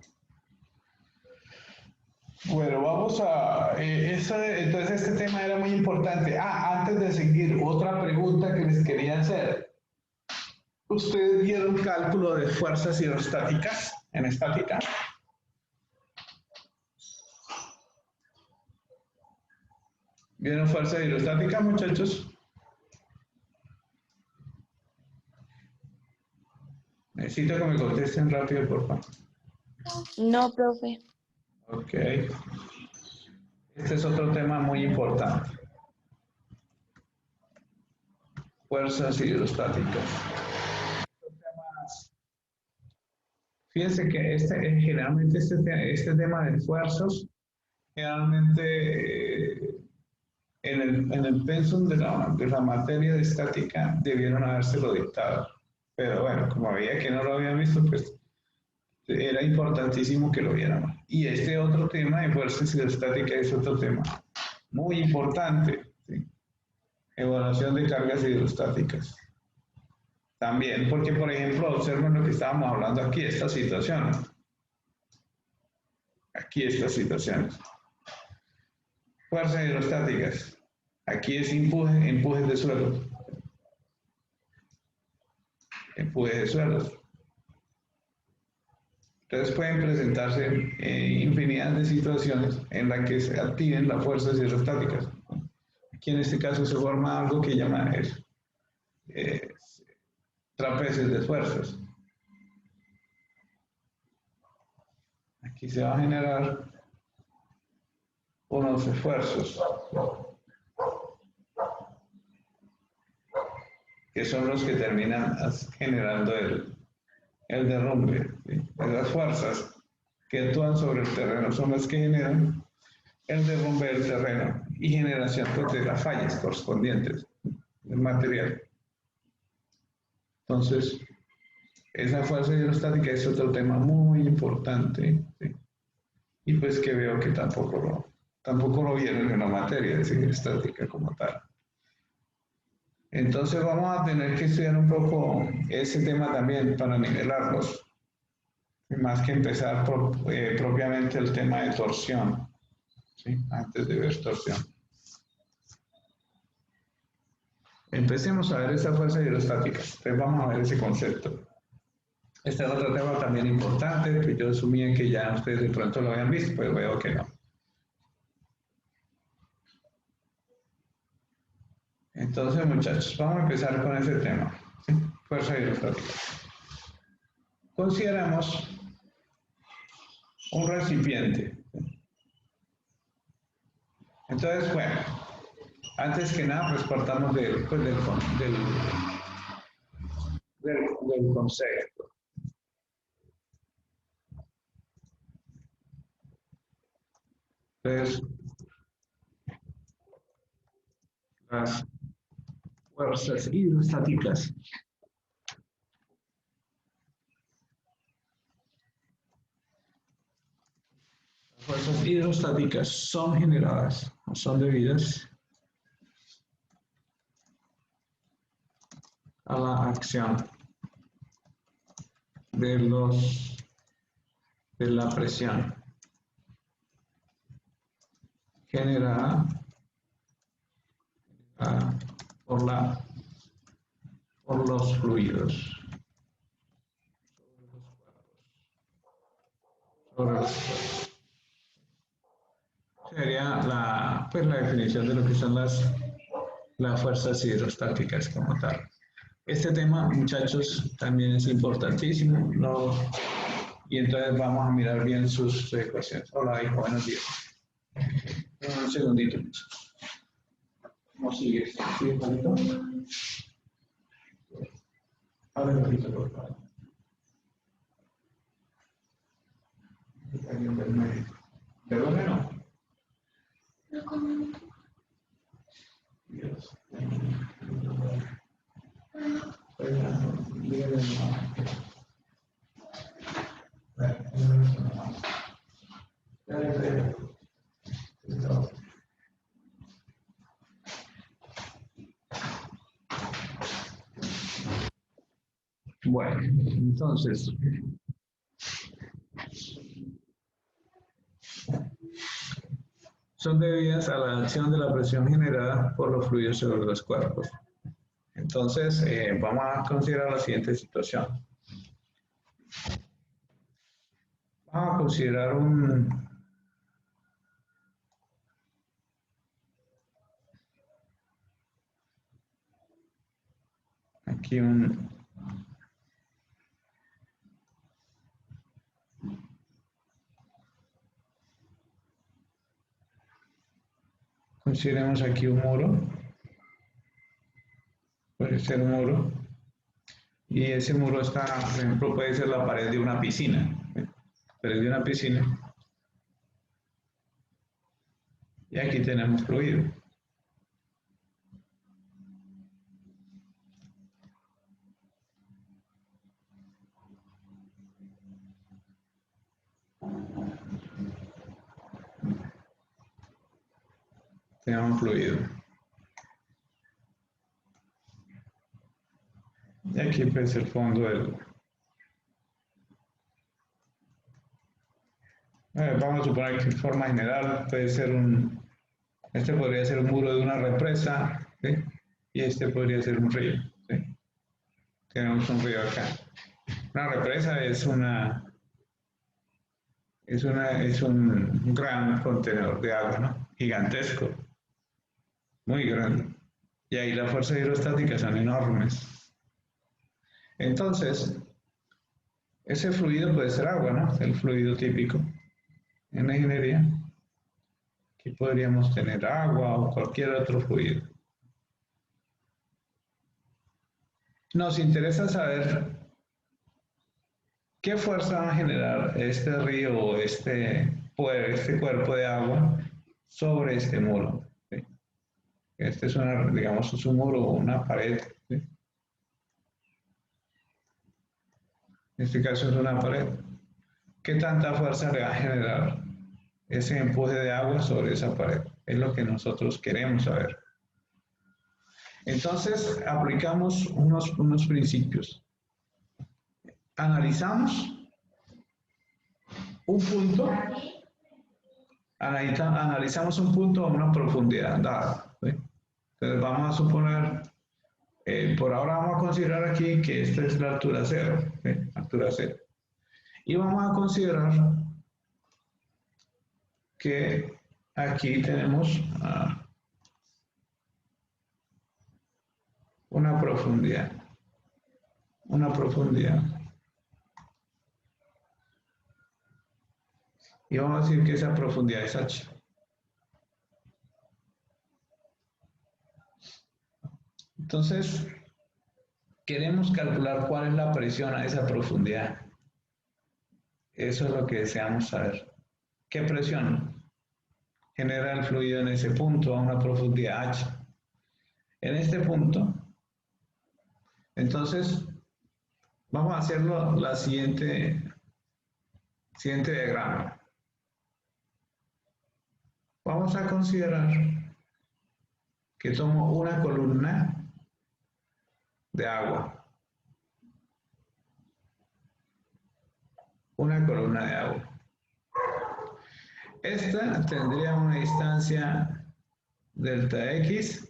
Bueno, vamos a... entonces este tema era muy importante. Antes de seguir, otra pregunta que les quería hacer. ¿Ustedes vieron cálculo de fuerzas hidrostáticas en estática? ¿Vieron fuerza hidrostática, muchachos? Necesito que me contesten rápido, por favor. No, profe. Ok. Este es otro tema muy importante. Fuerzas hidrostáticas. Fíjense que generalmente este tema de esfuerzos, generalmente en el pensum de la materia de estática debieron habérselo dictado. Pero bueno, como veía que no lo habían visto, pues era importantísimo que lo vieran. Y este otro tema de fuerzas hidrostáticas es otro tema muy importante. ¿Sí? Evaluación de cargas hidrostáticas. También, porque por ejemplo, observen lo que estábamos hablando aquí, esta situación. Aquí estas situaciones. Fuerzas hidrostáticas. Aquí es empuje de suelo. Empuje de suelos. Entonces pueden presentarse infinidad de situaciones en las que se activen las fuerzas hidrostáticas. Aquí en este caso se forma algo que llama trapecios de fuerzas. Aquí se va a generar unos esfuerzos que son los que terminan generando el derrumbe. ¿Sí? Las fuerzas que actúan sobre el terreno son las que generan el derrumbe del terreno y generación de las fallas correspondientes del material. Entonces, esa fuerza hidrostática es otro tema muy importante, ¿sí? Y pues que veo que tampoco lo vieron en la materia de hidrostática como tal. Entonces vamos a tener que estudiar un poco ese tema también para nivelarlos, más que empezar propiamente el tema de torsión, ¿sí? Antes de ver torsión. Empecemos a ver esa fuerza hidrostática, entonces vamos a ver ese concepto. Este es otro tema también importante, que yo asumía que ya ustedes de pronto lo habían visto, pero veo que no. Entonces, muchachos, vamos a empezar con ese tema, ¿sí? Fuerza hidrostática. Consideramos un recipiente. Entonces, bueno, antes que nada, pues partamos del concepto. Entonces, las fuerzas hidrostáticas son generadas o son debidas a la acción de la presión generada por los fluidos sobre los cuerpos. Sería pues la definición de lo que son las fuerzas hidrostáticas como tal. Este tema, muchachos, también es importantísimo, ¿no? Y entonces vamos a mirar bien sus ecuaciones. Hola, hijo, buenos días. Un segundito, muchachos. ¿Cómo sigues? ¿Sigue Juanito? A ver, Juanito, por favor. ¿Alguien del medio? ¿De dónde no? Dios. Bueno, entonces, son debidas a la acción de la presión generada por los fluidos sobre los cuerpos. Entonces, vamos a considerar la siguiente situación. Vamos a considerar aquí un... Consideremos aquí un muro. Puede ser un muro. Y ese muro está, por ejemplo, puede ser la pared de una piscina. Pared de una piscina. Y aquí tenemos fluido. Tenemos fluido. Y aquí pues el fondo del... vamos a suponer que en forma general puede ser un... Este podría ser un muro de una represa, ¿sí? Y este podría ser un río, ¿sí? Tenemos un río acá. Una represa es un gran contenedor de agua, ¿no? Gigantesco, muy grande. Y ahí las fuerzas hidrostáticas son enormes. Entonces, ese fluido puede ser agua, ¿no? El fluido típico en la ingeniería. Aquí podríamos tener agua o cualquier otro fluido. Nos interesa saber qué fuerza va a generar este río o este cuerpo de agua sobre este muro, ¿sí? Este es digamos, es un muro o una pared, ¿sí? En este caso es una pared. ¿Qué tanta fuerza le va a generar ese empuje de agua sobre esa pared? Es lo que nosotros queremos saber. Entonces, aplicamos unos principios. Analizamos un punto, analizamos un punto a una profundidad dada, ¿sí? Entonces, vamos a suponer, por ahora vamos a considerar aquí que esta es la altura cero, ¿sí? Altura cero. Y vamos a considerar que aquí tenemos una profundidad. Y vamos a decir que esa profundidad es h. Entonces, queremos calcular cuál es la presión a esa profundidad. Eso es lo que deseamos saber. ¿Qué presión genera el fluido en ese punto a una profundidad h? En este punto, entonces, vamos a hacerlo la siguiente diagrama. Vamos a considerar que tomo una columna de agua. Una columna de agua. Esta tendría una distancia delta X.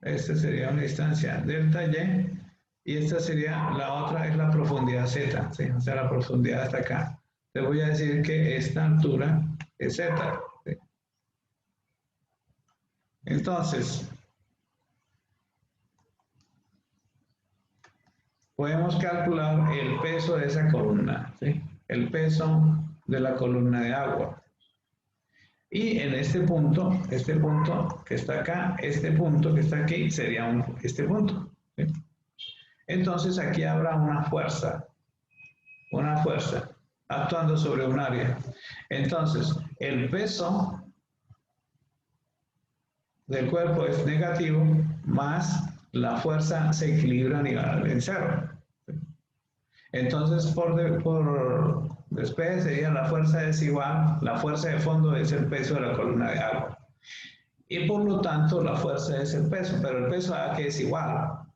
Esta sería una distancia delta Y. Y esta sería, la otra es la profundidad Z. ¿Sí? O sea, la profundidad hasta acá. Le voy a decir que esta altura es Z. ¿Sí? Entonces, podemos calcular el peso de esa columna, ¿sí? El peso de la columna de agua. Y en este punto que está acá, este punto que está aquí, sería este punto, ¿sí? Entonces aquí habrá una fuerza actuando sobre un área. Entonces, el peso del cuerpo es negativo, más la fuerza se equilibra a nivel en cero. Entonces, por despeje sería la fuerza desigual, la fuerza de fondo es el peso de la columna de agua. Y por lo tanto, la fuerza es el peso, pero el peso aquí es igual.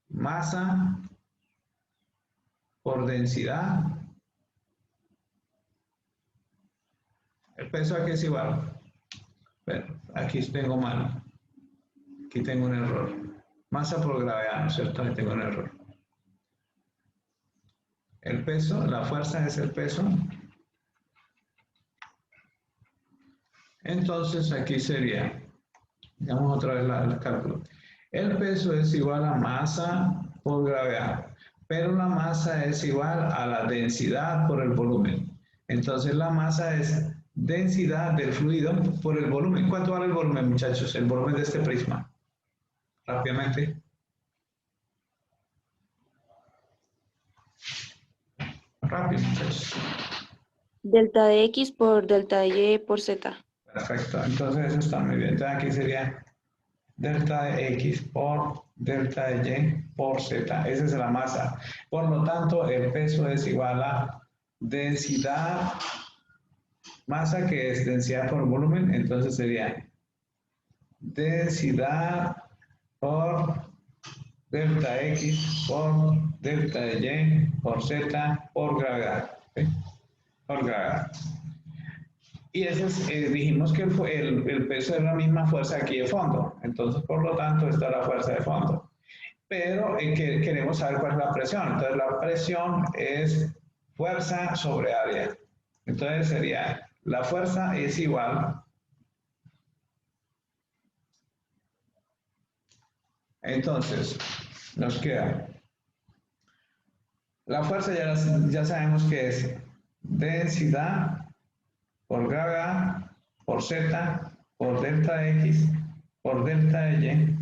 Masa por densidad. El peso aquí es igual. Bueno, aquí tengo mal. Aquí tengo un error. Masa por gravedad, ¿no es cierto? Aquí tengo un error. El peso, la fuerza es el peso. Entonces aquí sería, digamos otra vez el cálculo. El peso es igual a masa por gravedad, pero la masa es igual a la densidad por el volumen. Entonces la masa es densidad del fluido por el volumen. ¿Cuánto vale el volumen, muchachos? El volumen de este prisma. Rápidamente. Rápido, muchachos. Delta de X por delta de Y por Z. Perfecto. Entonces eso está muy bien. Entonces aquí sería delta de X por delta de Y por Z. Esa es la masa. Por lo tanto, el peso es igual a densidad, masa que es densidad por volumen, entonces sería densidad por delta X por delta de Y por Z por gravedad. ¿Sí? Por gravedad. Y eso es, dijimos que el peso es la misma fuerza aquí de fondo. Entonces, por lo tanto, está la fuerza de fondo. Pero que queremos saber cuál es la presión. Entonces, la presión es fuerza sobre área. Entonces, sería, la fuerza es igual. Entonces, nos queda. La fuerza ya sabemos que es densidad por gravedad, por Z, por delta X, por delta de Y,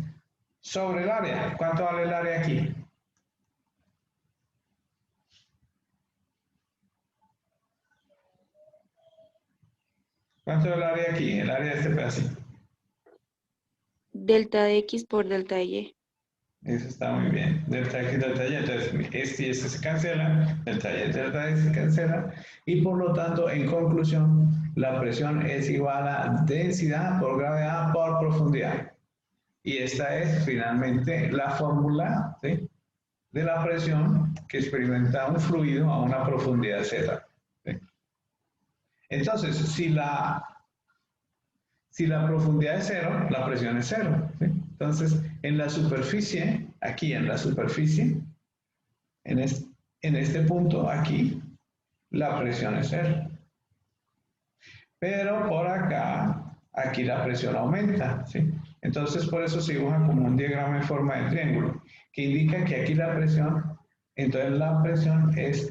sobre el área. ¿Cuánto vale el área aquí? ¿Cuánto es el área aquí? El área de este pedacito. Delta de X por delta de Y. Eso está muy bien. Delta X, delta Y. Entonces, este y este se cancela. Delta Y, delta Y se cancela. Y por lo tanto, en conclusión, la presión es igual a densidad por gravedad por profundidad. Y esta es finalmente la fórmula, ¿sí?, de la presión que experimenta un fluido a una profundidad Z. ¿Sí? Entonces, si la profundidad es cero, la presión es cero. ¿Sí? Entonces, en la superficie, aquí en la superficie, en este punto aquí, la presión es cero. Pero por acá, aquí la presión aumenta. ¿Sí? Entonces, por eso se dibuja como un diagrama en forma de triángulo, que indica que aquí la presión, entonces la presión es,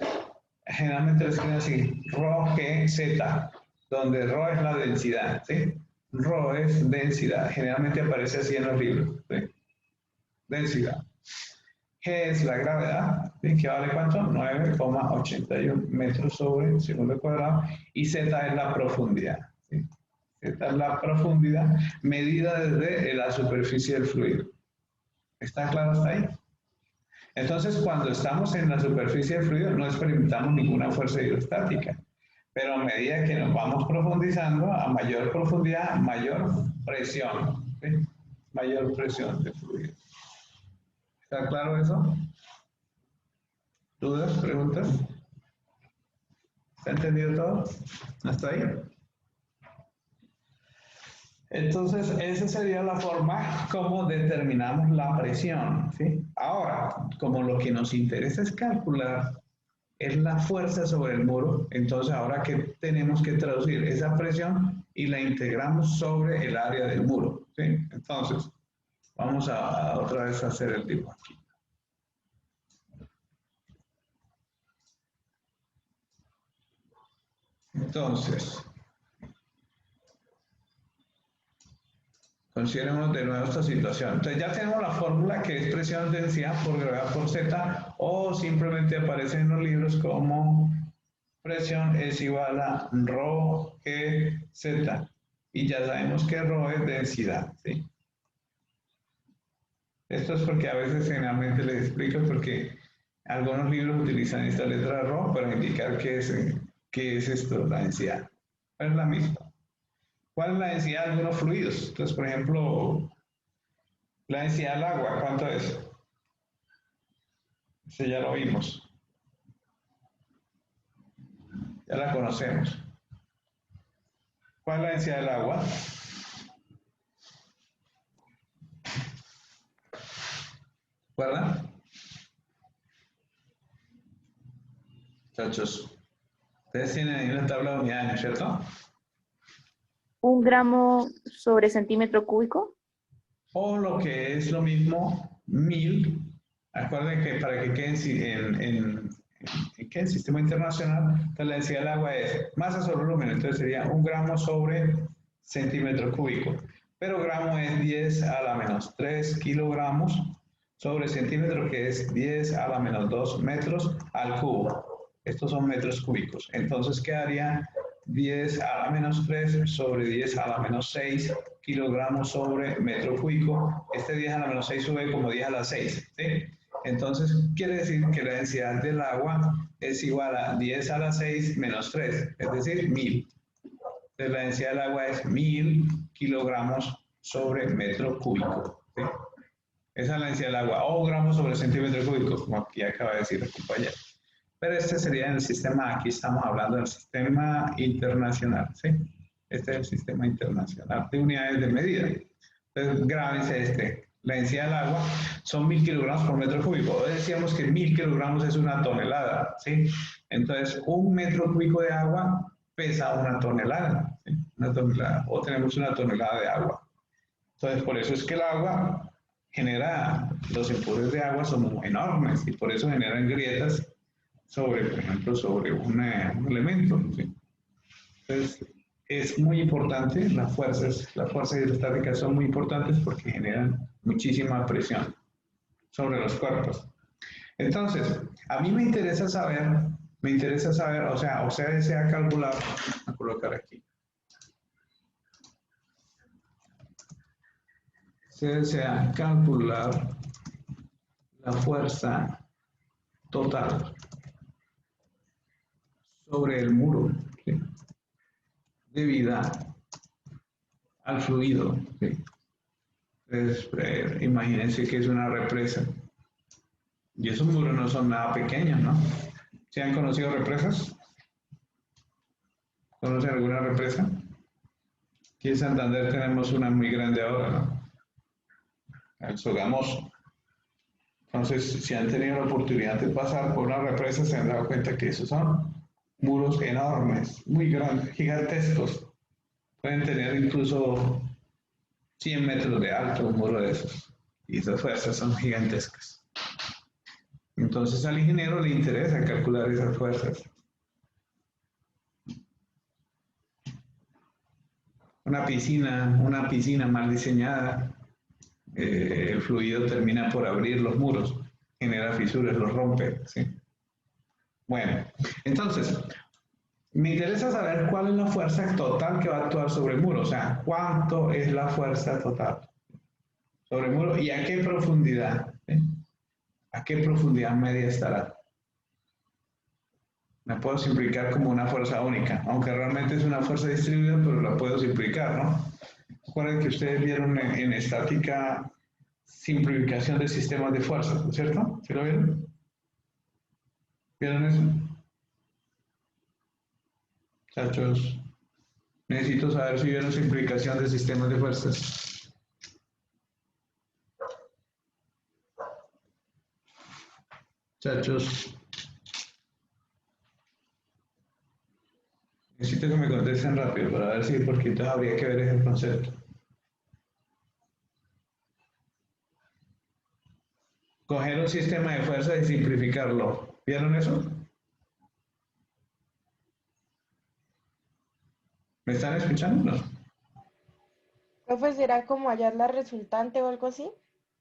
generalmente lo escriben así, ρ, G, Z, donde ρ es la densidad, ¿sí? Ρ es densidad, generalmente aparece así en los libros, ¿sí? Densidad. G es la gravedad, ¿sí? ¿Que vale cuánto? 9,81 metros sobre segundo cuadrado, y Z es la profundidad, ¿sí? Esta es la profundidad medida desde la superficie del fluido. ¿Está claro hasta ahí? Entonces, cuando estamos en la superficie del fluido, no experimentamos ninguna fuerza hidrostática. Pero a medida que nos vamos profundizando, a mayor profundidad, mayor presión. ¿Sí? Mayor presión del fluido. ¿Está claro eso? ¿Dudas? ¿Preguntas? ¿Se ha entendido todo? ¿Hasta ahí? Entonces, esa sería la forma como determinamos la presión, ¿sí? Ahora, como lo que nos interesa es calcular es la fuerza sobre el muro, entonces ahora que tenemos que traducir esa presión y la integramos sobre el área del muro, ¿sí? Entonces, vamos a otra vez a hacer el dibujo aquí. Entonces, consideremos de nuevo esta situación. Entonces ya tenemos la fórmula que es presión densidad por gravedad por Z, o simplemente aparece en los libros como presión es igual a ρ G Z. Y ya sabemos que ρ es densidad, ¿sí? Esto es porque a veces generalmente les explico porque algunos libros utilizan esta letra ρ para indicar qué es esto, la densidad. Es la misma. ¿Cuál es la densidad de algunos fluidos? Entonces, por ejemplo, la densidad del agua, ¿cuánto es? Ese ya lo vimos. Ya la conocemos. ¿Cuál es la densidad del agua? ¿Recuerdan? Muchachos, ustedes tienen ahí una tabla de unidades, ¿cierto? 1 gramo sobre centímetro cúbico. o lo que es lo mismo, 1000. Acuerden que para que quede en sistema internacional, entonces la densidad del agua es masa sobre volumen, entonces sería 1 gramo sobre centímetro cúbico. Pero gramo es 10 a la menos 3 kilogramos sobre centímetro, que es 10 a la menos 2 metros al cubo. Estos son metros cúbicos. Entonces quedaría 10 a la menos 3 sobre 10 a la menos 6 kilogramos sobre metro cúbico. Este 10 a la menos 6 sube como 10 a la 6. ¿Sí? Entonces quiere decir que la densidad del agua es igual a 10 a la 6 menos 3, es decir, 1000. Entonces la densidad del agua es 1000 kilogramos sobre metro cúbico. ¿Sí? Esa es la densidad del agua, o gramos sobre centímetro cúbico, como aquí acaba de decir el compañero. Pero este sería en el sistema, aquí estamos hablando del sistema internacional, ¿sí? Este es el sistema internacional de unidades de medida. Entonces, grábense este. La densidad del agua son 1000 kilogramos por metro cúbico. Hoy decíamos que 1000 kilogramos es una tonelada, ¿sí? Entonces, un metro cúbico de agua pesa una tonelada, ¿sí? Una tonelada, o tenemos una tonelada de agua. Entonces, por eso es que el agua genera, los impulsos de agua son enormes y por eso generan grietas sobre, por ejemplo, sobre un elemento, ¿sí? Entonces, es muy importante, las fuerzas hidrostáticas son muy importantes porque generan muchísima presión sobre los cuerpos. Entonces, a mí me interesa saber, o sea, desea calcular, voy a colocar aquí. Se desea calcular la fuerza total sobre el muro, ¿sí? Debido al fluido, ¿sí? Entonces, imagínense que es una represa. Y esos muros no son nada pequeños, ¿no? ¿Se han conocido represas? ¿Conocen alguna represa? Aquí en Santander tenemos una muy grande ahora, ¿no? El Sogamoso. Entonces, si han tenido la oportunidad de pasar por una represa, se han dado cuenta que esos son muros enormes, muy grandes, gigantescos. Pueden tener incluso 100 metros de alto un muro de esos. Y esas fuerzas son gigantescas. Entonces al ingeniero le interesa calcular esas fuerzas. Una piscina mal diseñada, el fluido termina por abrir los muros, genera fisuras, los rompe, ¿sí? Bueno, entonces, me interesa saber cuál es la fuerza total que va a actuar sobre el muro, o sea, cuánto es la fuerza total sobre el muro y a qué profundidad, ¿sí? ¿A qué profundidad media estará? La puedo simplificar como una fuerza única, aunque realmente es una fuerza distribuida, pero la puedo simplificar, ¿no? Recuerden que ustedes vieron en estática simplificación de sistemas de fuerzas, ¿no es cierto? ¿Sí lo vieron? ¿Vieron eso? Muchachos, necesito saber si vieron simplificación de sistemas de fuerzas. Muchachos, necesito que me contesten rápido para ver si, porque entonces habría que ver ese concepto. Coger un sistema de fuerza y simplificarlo. ¿Vieron eso? ¿Me están escuchando? No. Profe, ¿será como hallar la resultante o algo así?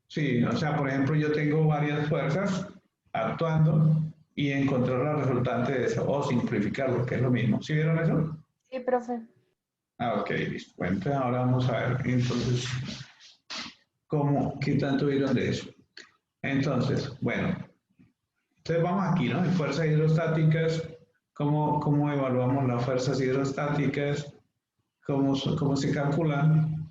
Sí, o sea, por ejemplo, yo tengo varias fuerzas actuando y encontrar la resultante de eso, o simplificarlo, que es lo mismo. ¿Sí vieron eso? Sí, profe. Ah, ok, listo. Bueno, entonces ahora vamos a ver, entonces, ¿qué tanto vieron de eso? Entonces, bueno, entonces vamos aquí, ¿no? En fuerzas hidrostáticas, ¿cómo evaluamos las fuerzas hidrostáticas? ¿Cómo se calculan?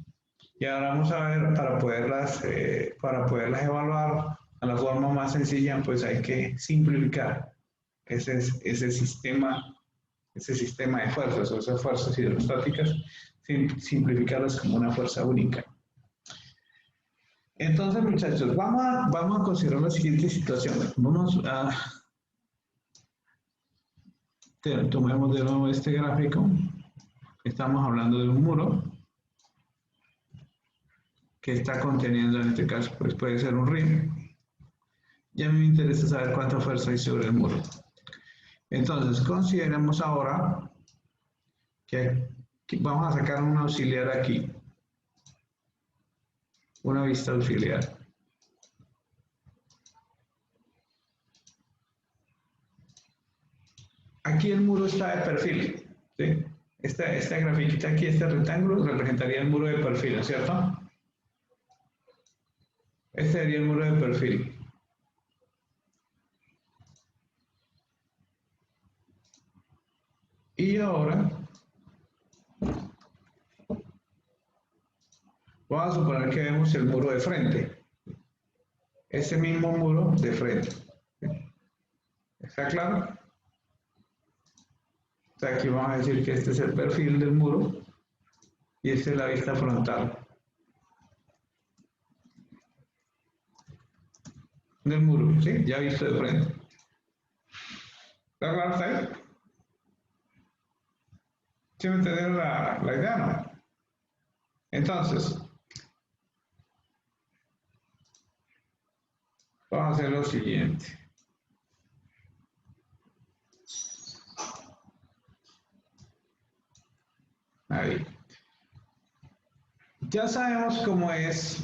Y ahora vamos a ver, para poderlas evaluar a la forma más sencilla, pues hay que simplificar ese sistema de fuerzas o esas fuerzas hidrostáticas, simplificarlas como una fuerza única. Entonces, muchachos, vamos a considerar la siguiente situación. Tomemos de nuevo este gráfico. Estamos hablando de un muro. que está conteniendo en este caso, pues puede ser un río. Y a mí me interesa saber cuánta fuerza hay sobre el muro. Entonces, consideremos ahora que vamos a sacar un auxiliar aquí. Una vista auxiliar. Aquí el muro está de perfil, ¿sí? Esta grafiquita aquí, este rectángulo, representaría el muro de perfil, ¿no es cierto? Este sería el muro de perfil. Y ahora, vamos a suponer que vemos el muro de frente. Ese mismo muro de frente. ¿Está claro? O sea, aquí vamos a decir que este es el perfil del muro y esta es la vista frontal del muro, ¿sí? Ya visto de frente. ¿Está claro hasta ahí? ¿Sí me entendieron la idea, no? Entonces, vamos a hacer lo siguiente. Ahí. Ya sabemos cómo es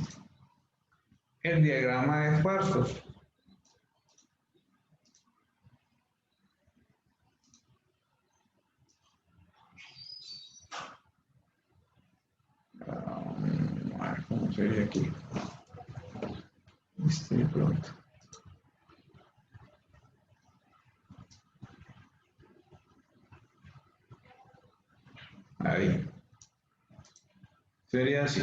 el diagrama de esfuerzos. A ver cómo se ve aquí. De pronto. Ahí. Sería así.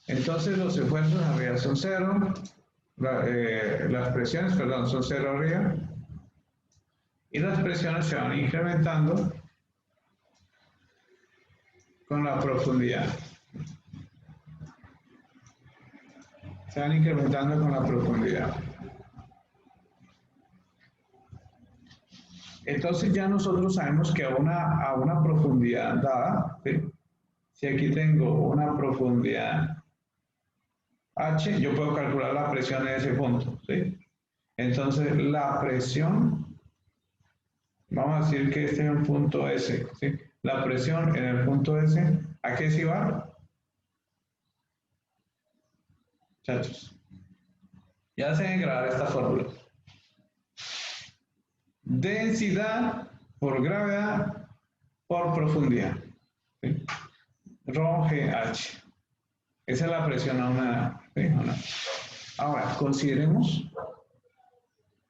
Entonces los esfuerzos arriba son cero, las presiones, perdón, son cero arriba, y las presiones se van incrementando con la profundidad. Se van incrementando con la profundidad. Entonces ya nosotros sabemos que a una profundidad dada, ¿sí? Si aquí tengo una profundidad H, yo puedo calcular la presión en ese punto, ¿sí? Entonces la presión, vamos a decir que este es un punto S, ¿sí? La presión en el punto S, ¿a qué es igual? Muchachos, ya se deben grabar esta fórmula. Densidad por gravedad por profundidad, ¿sí? Rho GH. Esa es la presión a una, ¿sí? Ahora, consideremos,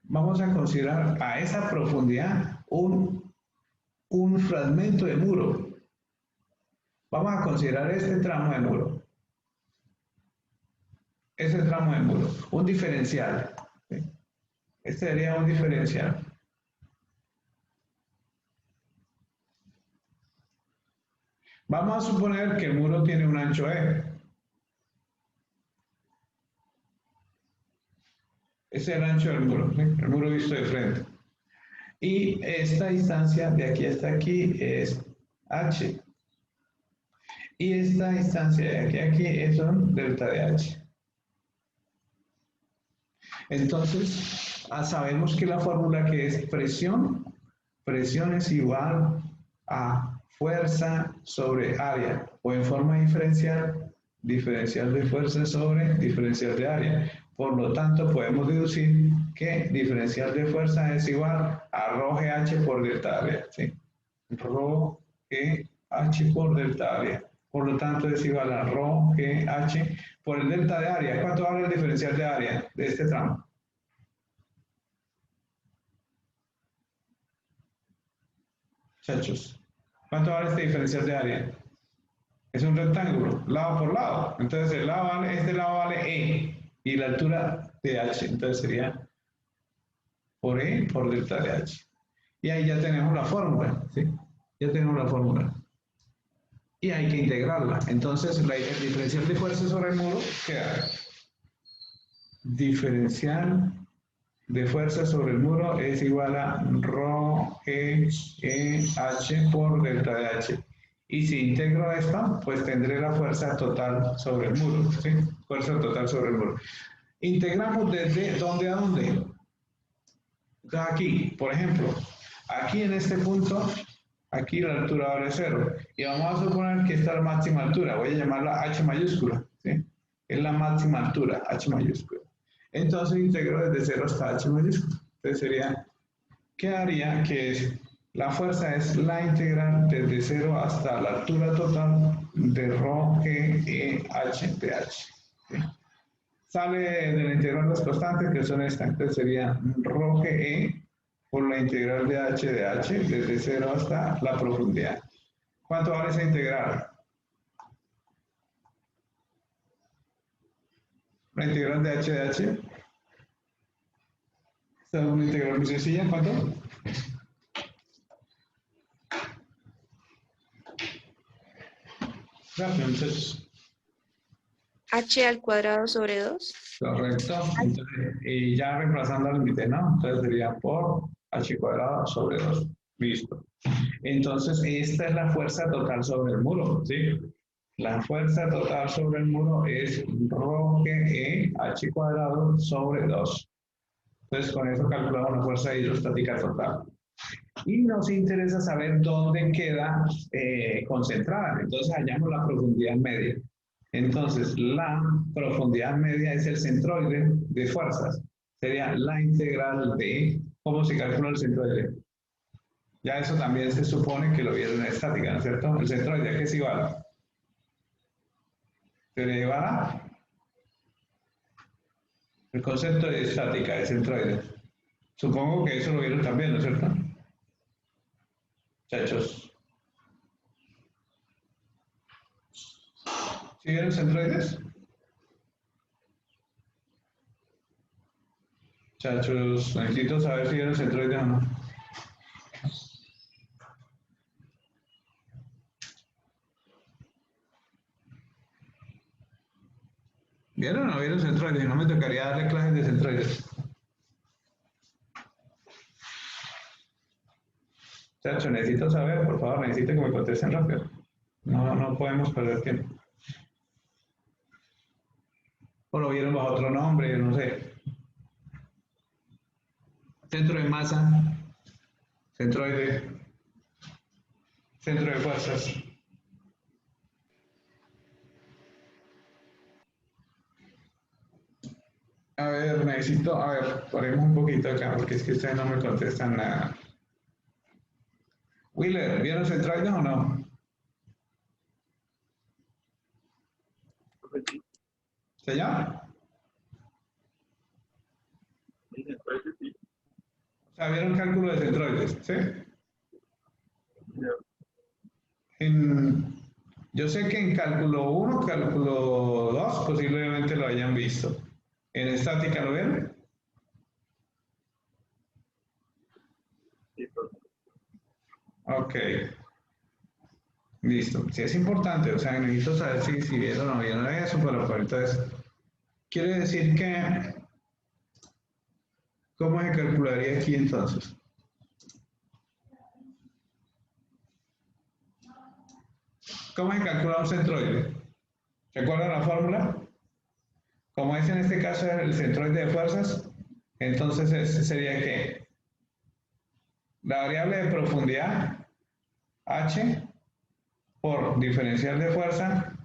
vamos a considerar a esa profundidad un fragmento de muro. Vamos a considerar este tramo de muro. Ese tramo de muro, un diferencial, ¿sí? Este sería un diferencial. Vamos a suponer que el muro tiene un ancho E. Ese es el ancho del muro, ¿sí? El muro visto de frente. Y esta distancia de aquí hasta aquí es H. Y esta distancia de aquí a aquí es un delta de H. Entonces, sabemos que la fórmula que es presión es igual a fuerza sobre área, o en forma diferencial de fuerza sobre diferencial de área. Por lo tanto, podemos deducir que diferencial de fuerza es igual a Rho GH por delta área, ¿sí? Rho GH por delta área. Por lo tanto, es igual a Rho GH por el delta de área. ¿Cuánto vale el diferencial de área de este tramo? Muchachos, ¿cuánto vale este diferencial de área? Es un rectángulo, lado por lado. Entonces, este lado vale E y la altura de H. Entonces sería por E por delta de H. Y ahí ya tenemos la fórmula, ¿sí? Ya tenemos la fórmula. Y hay que integrarla. Entonces, el diferencial de fuerza sobre el muro queda diferencial de fuerza sobre el muro es igual a Rho GH por delta de H. Y si integro esto, pues tendré la fuerza total sobre el muro, ¿sí? Fuerza total sobre el muro. Integramos desde dónde a dónde. Entonces aquí, por ejemplo, aquí en este punto, aquí la altura vale 0. Y vamos a suponer que esta es la máxima altura. Voy a llamarla H mayúscula, ¿sí? Es la máxima altura, H mayúscula. Entonces integro desde 0 hasta H mayúscula. Entonces sería, quedaría que es, la fuerza es la integral desde 0 hasta la altura total de ρ, g, e, h de h. ¿Sí? Sale de la integral las constantes que son estas, entonces sería ρ, g, e por la integral de h desde 0 hasta la profundidad. ¿Cuánto vale esa integral? La integral de h. Esta es una integral muy sencilla, ¿cuánto? Rápido, muchachos. H al cuadrado sobre 2. Correcto. Entonces, y ya reemplazando al límite, ¿no? Entonces sería por h cuadrado sobre 2. Listo. Entonces, esta es la fuerza total sobre el muro, ¿sí? La fuerza total sobre el muro es ρ, g, e, h cuadrado sobre 2. Entonces, con eso calculamos la fuerza hidrostática total. Y nos interesa saber dónde queda concentrada. Entonces, hallamos la profundidad media. Entonces, la profundidad media es el centroide de fuerzas. Sería la integral de, ¿cómo se calcula el centroide? Ya eso también se supone que lo vieron en estática, ¿no es cierto? El centroide, ¿a qué es igual? Se le lleva el concepto de estática, de centroide. Supongo que eso lo vieron también, ¿no es cierto? Muchachos. ¿Sí vieron centroides? Muchachos, necesito saber si vieron centroides o no. ¿Vieron o no vieron centroides? No me tocaría darle clases de centroides. Muchachos, necesito saber, por favor, necesito que me contesten rápido. No podemos perder tiempo. O lo vieron bajo otro nombre, no sé. Centro de masa, centroide, centro de fuerzas. A ver, paremos un poquito acá porque es que ustedes no me contestan nada. Wheeler, ¿vieron centroides o no? ¿Señor? O sea, ¿vieron cálculo de centroides? ¿Sí? Yo sé que en cálculo 1, cálculo 2, posiblemente lo hayan visto. ¿En estática lo ven? Ok, listo. Sí es importante, o sea, necesito saber si vieron o no vieron eso, pero pues, entonces, quiere decir que, ¿cómo se calcularía aquí entonces? ¿Cómo se calcula un centroide? ¿Recuerdan la fórmula? Como es en este caso el centroide de fuerzas, entonces sería que la variable de profundidad, h, por diferencial de fuerza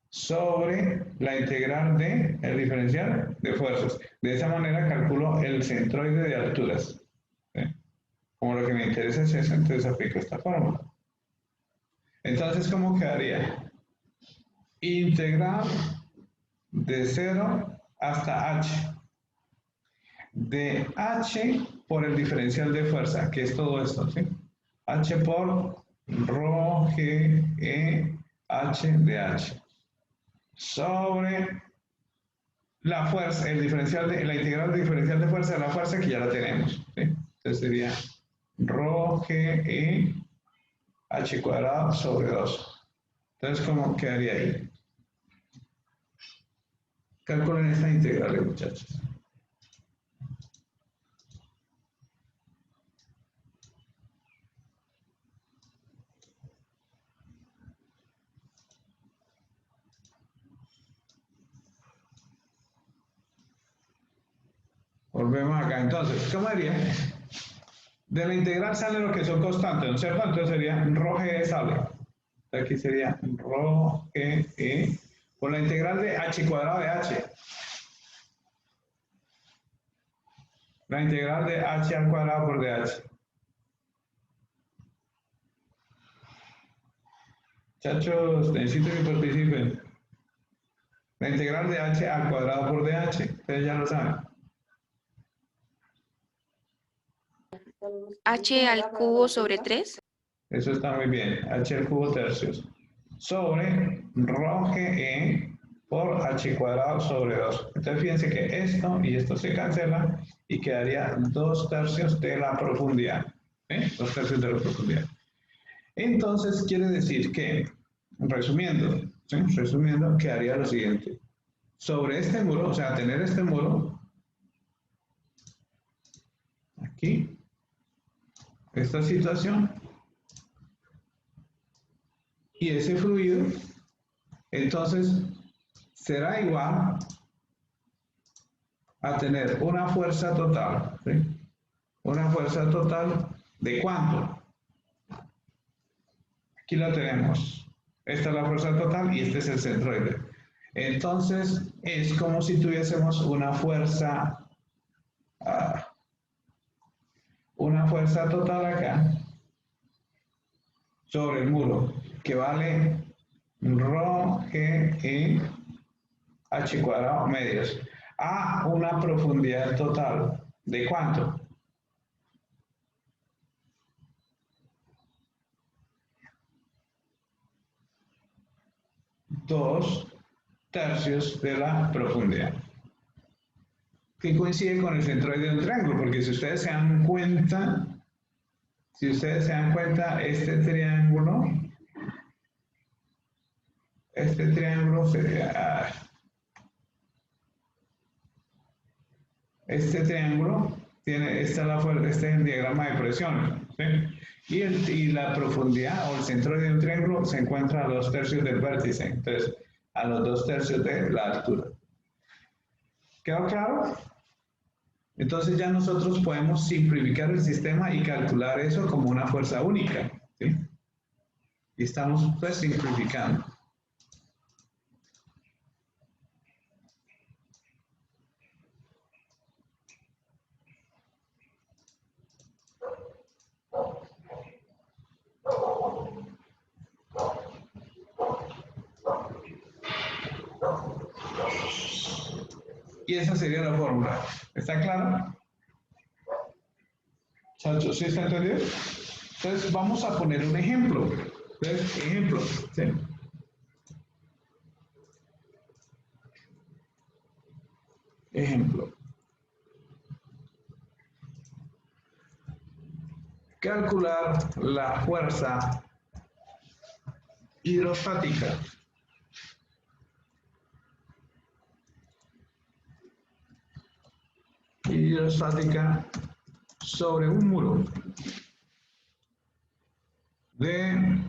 sobre la integral de el diferencial de fuerzas. De esa manera calculo el centroide de alturas. ¿Sí? Como lo que me interesa es eso, entonces aplico esta fórmula. Entonces, ¿cómo quedaría? Integral de 0 hasta h. De h por el diferencial de fuerza, que es todo esto, ¿sí? H por ρ, g, e, h de h. Sobre la fuerza, el diferencial de, la integral del diferencial de fuerza de la fuerza que ya la tenemos, ¿sí? Entonces sería ρ, g, e, h cuadrado sobre 2. Entonces, ¿cómo quedaría ahí? Calculen esta integral, muchachos. Volvemos acá. Entonces, ¿cómo sería? De la integral sale lo que son constantes, ¿no es cierto? Entonces sería rho g sale. Aquí sería rho g por la integral de h cuadrado de h. La integral de h al cuadrado por dh. Muchachos, necesito que participen. La integral de h al cuadrado por dh. Ustedes ya lo saben. H al cubo sobre 3. Eso está muy bien. H al cubo tercios. Sobre rho ge por h cuadrado sobre 2. Entonces fíjense que esto y esto se cancela y quedaría 2 tercios de la profundidad. 2 tercios de la profundidad. Entonces quiere decir que, resumiendo, resumiendo, quedaría lo siguiente. Sobre este muro, o sea, tener este muro, aquí, esta situación, y ese fluido, entonces será igual a tener una fuerza total, ¿sí? Una fuerza total de ¿cuánto? Aquí la tenemos. Esta es la fuerza total y este es el centroide. Entonces es como si tuviésemos una fuerza total acá sobre el muro que vale rho g h cuadrado medios a una profundidad total de ¿cuánto? 2 tercios de la profundidad, que coincide con el centroide de un triángulo, porque si ustedes se dan cuenta, este triángulo sería, este triángulo tiene, este es el diagrama de presiones, ¿sí? Y la profundidad o el centroide de un triángulo se encuentra a 2 tercios del vértice, entonces a los 2 tercios de la altura. ¿Quedó claro? Entonces ya nosotros podemos simplificar el sistema y calcular eso como una fuerza única, ¿sí? Y estamos pues simplificando. Y esa sería la fórmula. ¿Está claro? Chacho, ¿sí está entendido? Entonces vamos a poner un ejemplo. Entonces, ejemplo, ¿sí? Ejemplo. Calcular la fuerza hidrostática. Hidrostática sobre un muro de,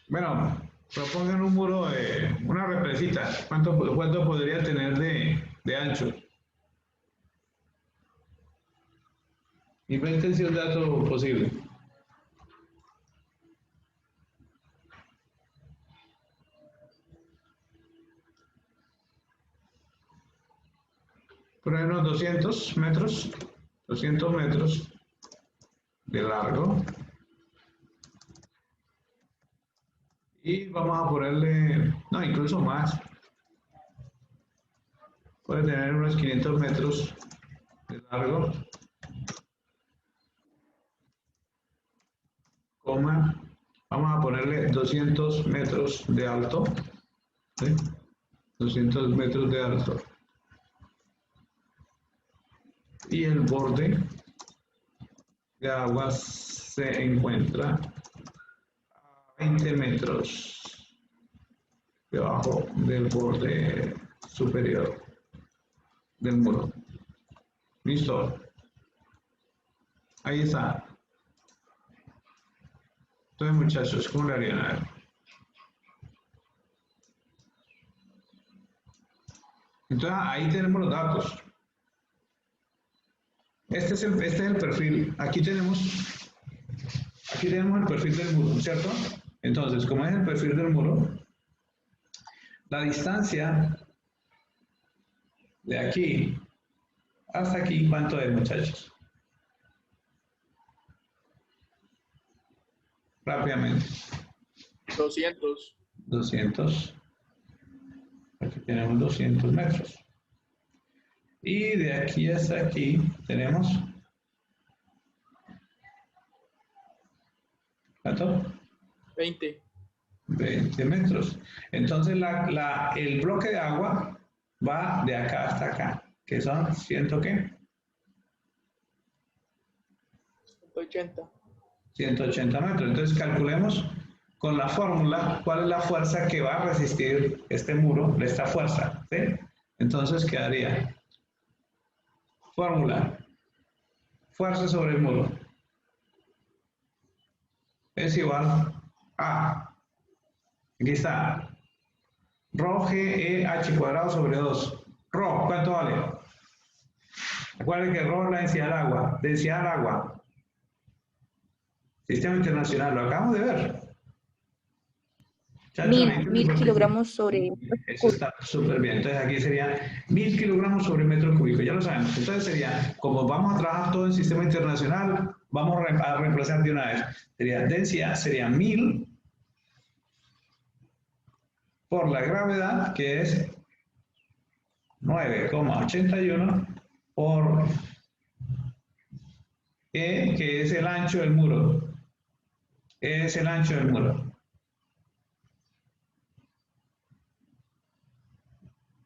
bueno, propongan un muro de una represita. ¿Cuánto podría tener de ancho? Invéntense un dato posible. Por ahí unos 200 metros. 200 metros de largo. Y vamos a ponerle, no, incluso más. Puede tener unos 500 metros de largo. Coma. Vamos a ponerle 200 metros de alto. ¿Sí? 200 metros de alto. Y el borde de agua se encuentra a 20 metros debajo del borde superior del muro. ¿Listo? Ahí está. Entonces, muchachos, ¿cómo le harían? A ver. Entonces ahí tenemos los datos. Este es el perfil. Aquí tenemos el perfil del muro, ¿cierto? Entonces, como es el perfil del muro, la distancia de aquí hasta aquí, ¿cuánto es, muchachos? Rápidamente. 200. 200. Aquí tenemos 200 metros. Y de aquí hasta aquí tenemos, ¿cuánto? 20. 20 metros. Entonces el bloque de agua va de acá hasta acá, que son 100, ¿qué? 180. 180 metros. Entonces calculemos con la fórmula cuál es la fuerza que va a resistir este muro, esta fuerza, ¿sí? Entonces quedaría fórmula, fuerza sobre el muro, es igual a, aquí está, Rho GEH cuadrado sobre 2. Rho, ¿cuánto vale? Recuerden que Rho es la densidad del agua. Densidad del agua. Sistema internacional, lo acabamos de ver. Mil kilogramos sobre metro Eso cúbico. está súper bien. Entonces aquí sería 1000 kilogramos sobre metro cúbico. Ya lo sabemos. Entonces sería, como vamos a trabajar todo en sistema internacional, vamos a reemplazar de una vez. Sería densidad, sería 1000 por la gravedad, que es 9,81 por E, que es el ancho del muro. E es el ancho del muro.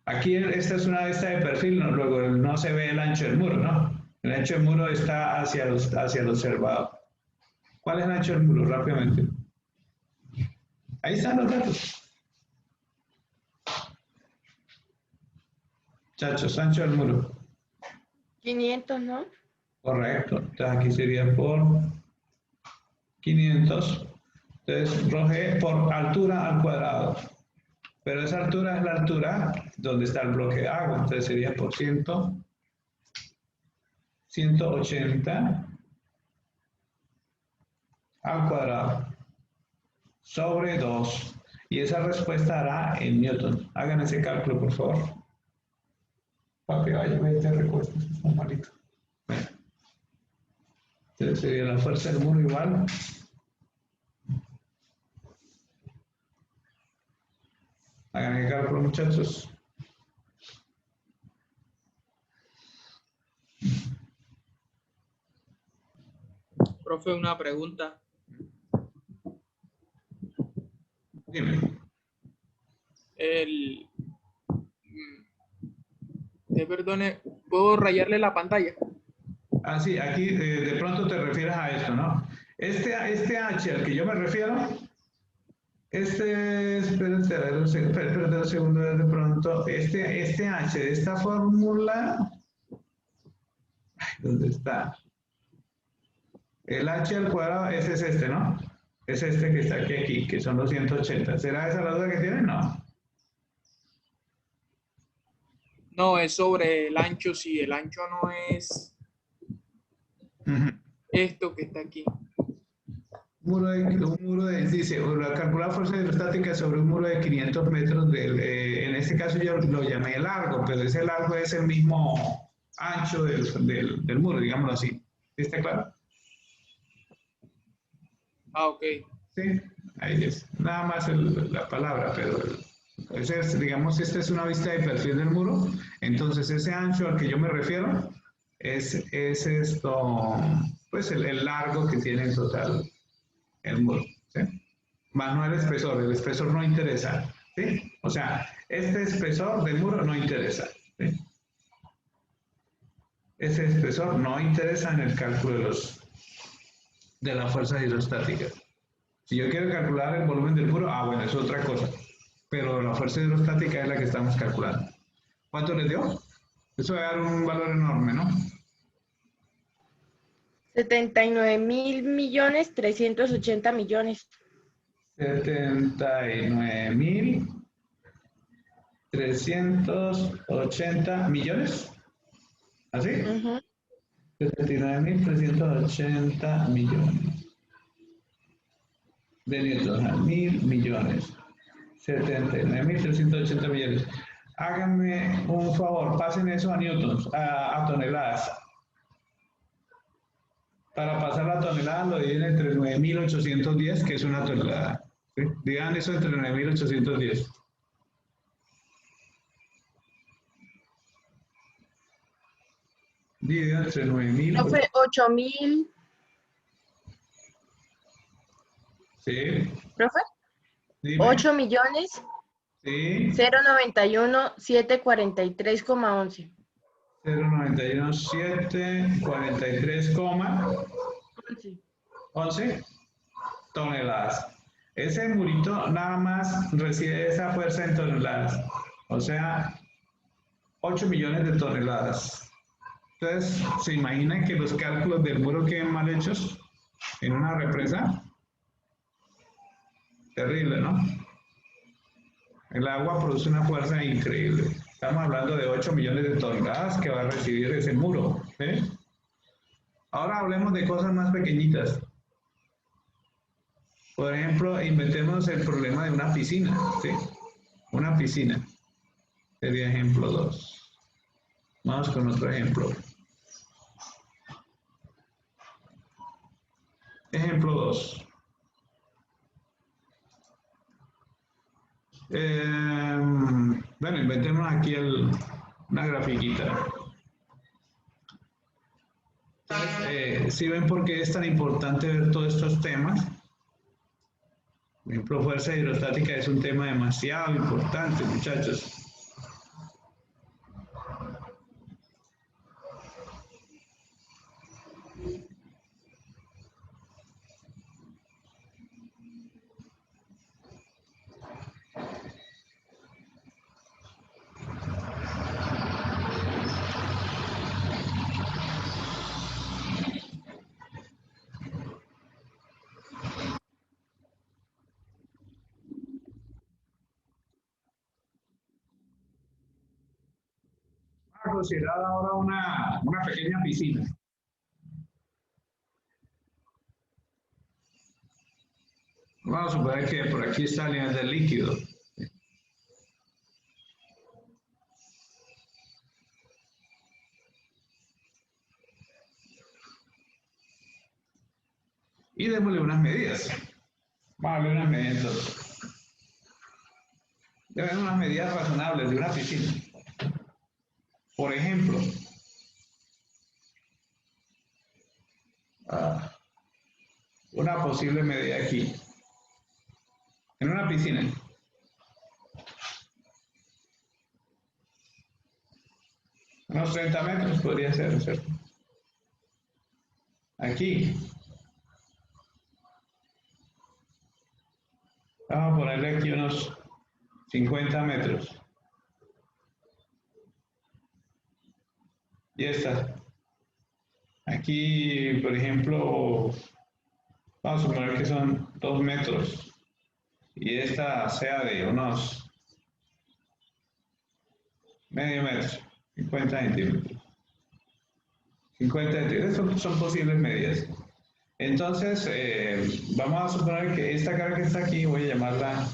Aquí esta es una vista de perfil, ¿no? Luego no se ve el ancho del muro, ¿no? El ancho del muro está hacia el observador. ¿Cuál es el ancho del muro? Rápidamente. Ahí están los datos. Chachos, ancho del muro. 500, ¿no? Correcto. Entonces aquí sería por 500. Entonces, Roge por altura al cuadrado. Pero esa altura es la altura donde está el bloque de agua. Entonces sería por 180 al cuadrado sobre 2. Y esa respuesta hará en Newton. Hagan ese cálculo, por favor. Papi, vaya, vete, recuesta, es un malito. Bueno. Entonces sería la fuerza del muro igual. Hagan el cálculo, muchachos. Profe, una pregunta. Dime. Perdone, ¿puedo rayarle la pantalla? Ah, sí, aquí de pronto te refieres a esto, ¿no? Este H al que yo me refiero, espérate, a ver, espérate un segundo, de pronto, este H de esta fórmula, ¿dónde está? El H al cuadrado, ese es este, ¿no? Es este que está aquí, que son los 180. ¿Será esa la duda que tienen? No. No, es sobre el ancho, si el ancho no es esto que está aquí. Un muro de, dice, la calcular fuerza hidrostática sobre un muro de 500 metros, en este caso yo lo llamé largo, pero ese largo es el mismo ancho del muro, digámoslo así. ¿Está claro? Ah, ok. Sí, ahí es. Nada más la palabra, pero ese es, digamos, esta es una vista de perfil del muro, entonces ese ancho al que yo me refiero es esto, pues el largo que tiene en total el muro, ¿sí? Más no el espesor no interesa, ¿sí? O sea, este espesor del muro no interesa, ¿sí? Ese espesor no interesa en el cálculo de las fuerzas hidrostáticas. Si yo quiero calcular el volumen del muro, bueno, es otra cosa. Pero la fuerza hidrostática es la que estamos calculando. ¿Cuánto les dio? Eso va a dar un valor enorme, ¿no? 79.380 millones. 79.380 380 millones. ¿Así? Ujú. 69.380 millones de newtons, 1.000 millones. 79.380 millones. Háganme un favor, pasen eso a newtons, a toneladas. Para pasar la tonelada lo dividen entre 9.810, que es una tonelada. ¿Sí? Digan eso entre 9.810. Dividido entre 9.000. Profe, 8.000. Sí, Profe, dime. 8 millones Sí, 091 743,11. 091.743,11 toneladas. Ese murito nada más recibe esa fuerza en toneladas, o sea, 8 millones de toneladas. Entonces, ¿se imaginan que los cálculos del muro queden mal hechos en una represa? Terrible, ¿no? El agua produce una fuerza increíble. Estamos hablando de 8 millones de toneladas que va a recibir ese muro. ¿Sí? Ahora hablemos de cosas más pequeñitas. Por ejemplo, inventemos el problema de una piscina. ¿Sí? Una piscina. Sería ejemplo 2. Vamos con otro ejemplo. Ejemplo 2. Bueno, inventemos aquí una grafiquita. ¿Sí ven por qué es tan importante ver todos estos temas? Por ejemplo, fuerza hidrostática es un tema demasiado importante, muchachos. Vamos a considerar ahora una pequeña piscina. Vamos a suponer que por aquí está el nivel del líquido. Y démosle unas medidas. Vamos a darle unas medidas. Deben unas medidas razonables de una piscina. Por ejemplo, una posible medida aquí. En una piscina. Unos 30 metros podría ser, ¿cierto? Aquí. Vamos a ponerle aquí unos 50 metros. Y esta. Aquí, por ejemplo, vamos a suponer que son 2 metros. Y esta sea de unos medio metro, 50 centímetros. 50 centímetros son posibles medidas. Entonces, vamos a suponer que esta cara que está aquí, voy a llamarla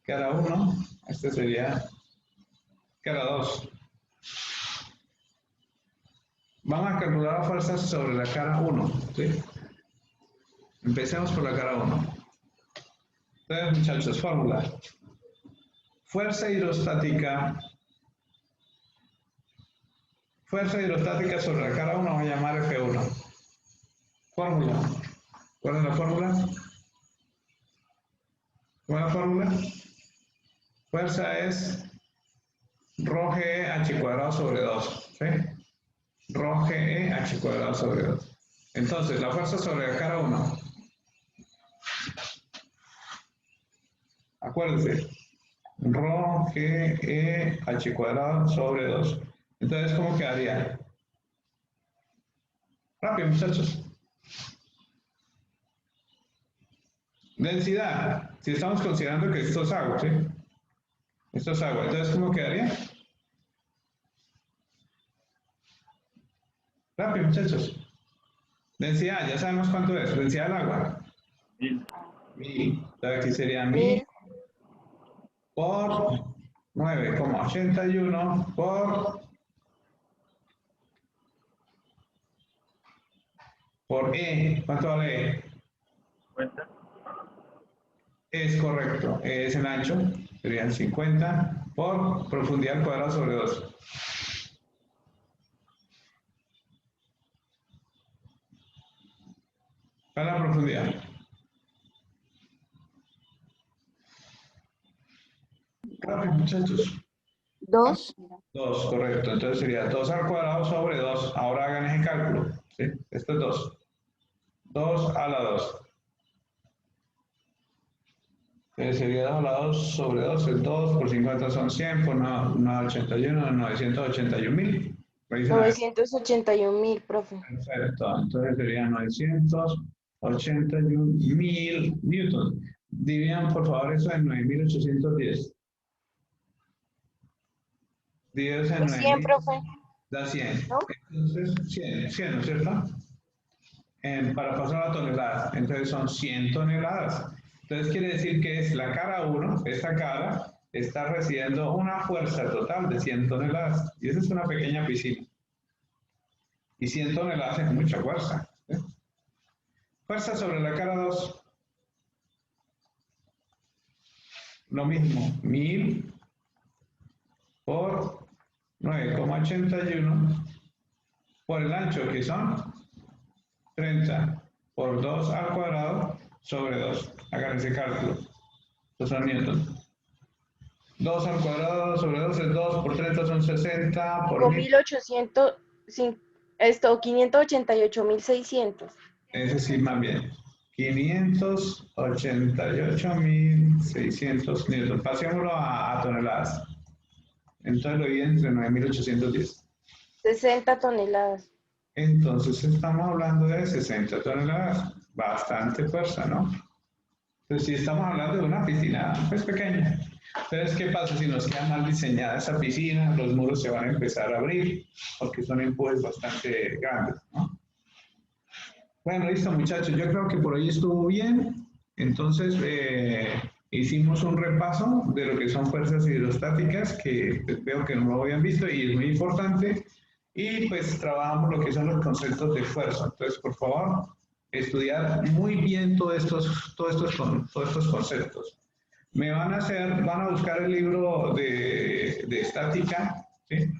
cara 1, esta sería cara 2. Vamos a calcular las fuerzas sobre la cara 1, ¿sí? Empecemos por la cara 1. Entonces, muchachos, fórmula. Fuerza hidrostática sobre la cara 1 voy a llamar F1. Fórmula. ¿Cuál es la fórmula? ¿Cuál es la fórmula? Fuerza es ρg h cuadrado sobre 2. ¿Sí? ρg h cuadrado sobre 2. Entonces, la fuerza sobre la cara 1. Acuérdense. ρg h cuadrado sobre 2. Entonces, ¿cómo quedaría? Rápido, muchachos. Densidad. Si estamos considerando que esto es agua, ¿sí? Esto es agua. Entonces, ¿cómo quedaría? Rápido, muchachos. Densidad, ya sabemos cuánto es. Densidad del agua. 1000. Entonces aquí sería 1000 por 9,81 por E. ¿Cuánto vale E? 50. Es correcto. E es el ancho. Serían 50 por profundidad al cuadrado sobre 2. ¿Cuál es la profundidad? Rápido, muchachos. 2. 2, correcto. Entonces sería 2 al cuadrado sobre 2. Ahora hagan ese cálculo. ¿Sí? Esto es 2. 2 a la 2. Sería 2 a la 2 sobre 2. Es 2 por 50 son 100. Por 981, 981.000. 981.000, profe. Perfecto. Entonces serían 981.000 newtons. Dividan por favor eso en 9.810. Divididos en 100, 9.000 profe, da 100. ¿no? Entonces 100, ¿no es cierto? Para pasar a toneladas. Entonces son 100 toneladas. Entonces quiere decir que es la cara 1, esta cara, está recibiendo una fuerza total de 100 toneladas. Y esa es una pequeña piscina. Y 100 toneladas es mucha fuerza. ¿Sí? Fuerza sobre la cara 2. Lo mismo, 1000 por 9,81 por el ancho, que son 30 por 2 al cuadrado sobre 2. Hagan ese cálculo. Estos son newtons. 2 al cuadrado sobre 2 es 2 por 30 son 60 por 1000. 5.800, 588.600. Ese sí, más bien. 588.600 newtons. Pasémoslo a toneladas. Entonces lo dividen entre 9.810. 60 toneladas. Entonces estamos hablando de 60 toneladas. Bastante fuerza, ¿no? Entonces, si estamos hablando de una piscina, pues pequeña. Entonces, ¿qué pasa si nos queda mal diseñada esa piscina? Los muros se van a empezar a abrir porque son empujes bastante grandes, ¿no? Bueno, listo, muchachos. Yo creo que por ahí estuvo bien. Entonces, hicimos un repaso de lo que son fuerzas hidrostáticas, que veo que no lo habían visto y es muy importante. Y pues trabajamos lo que son los conceptos de fuerza. Entonces, por favor, estudiar muy bien todos estos conceptos. Van a buscar el libro de estática, ¿sí?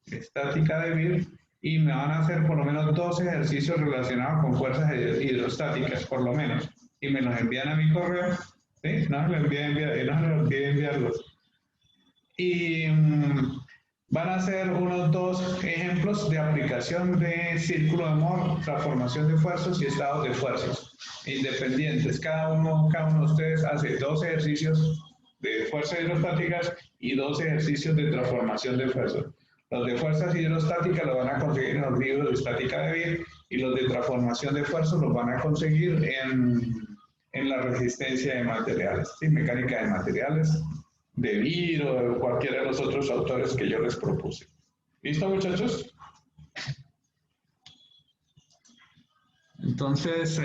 Estática de Beer, y me van a hacer por lo menos 2 ejercicios relacionados con fuerzas hidrostáticas, por lo menos, y me los envían a mi correo, ¿sí? No se les olvide enviarlos. Y van a hacer unos 2 ejemplos de aplicación de círculo de Mohr, transformación de fuerzas y estados de fuerzas independientes. Cada uno de ustedes hace 2 ejercicios de fuerzas hidrostáticas y 2 ejercicios de transformación de fuerzas. Los de fuerzas hidrostáticas los van a conseguir en los libros de estática de Beer y los de transformación de fuerzas los van a conseguir en la resistencia de materiales, ¿sí? Mecánica de materiales, de Beer o de cualquiera de los otros autores que yo les propuse. ¿Listo, muchachos? Entonces,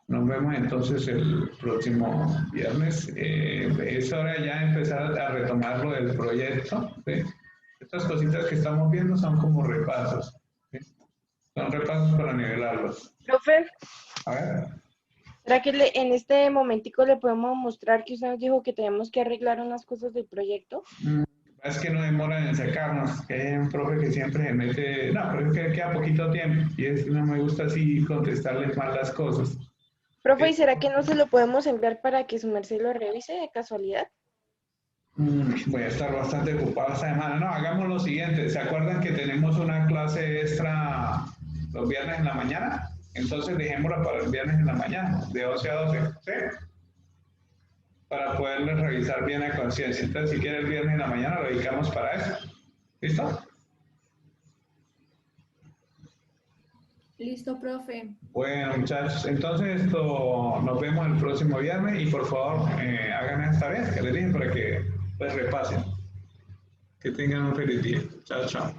nos vemos entonces el próximo viernes. Es hora ya de empezar a retomar lo del proyecto, ¿sí? Estas cositas que estamos viendo son como repasos, ¿sí? Son repasos para nivelarlos. Profe, A ver. ¿será que en este momentico le podemos mostrar que usted nos dijo que tenemos que arreglar unas cosas del proyecto? Es que no demoran en sacarnos, que hay un profe que siempre se mete, no, pero es que queda poquito tiempo y es que no me gusta así contestarles mal las cosas. Profe, ¿y será que no se lo podemos enviar para que su merced lo revise de casualidad? Voy a estar bastante ocupado esta semana. No, hagamos lo siguiente. ¿Se acuerdan que tenemos una clase extra los viernes en la mañana? Entonces dejémosla para el viernes en la mañana, de 11 a 12, ¿sí? Para poderles revisar bien a conciencia. Entonces, si quiere el viernes en la mañana, lo dedicamos para eso. ¿Listo? Listo, profe. Bueno, muchachos, entonces esto nos vemos el próximo viernes y por favor hagan estas tareas que les dije para que pues repasen. Que tengan un feliz día. Chao, chao.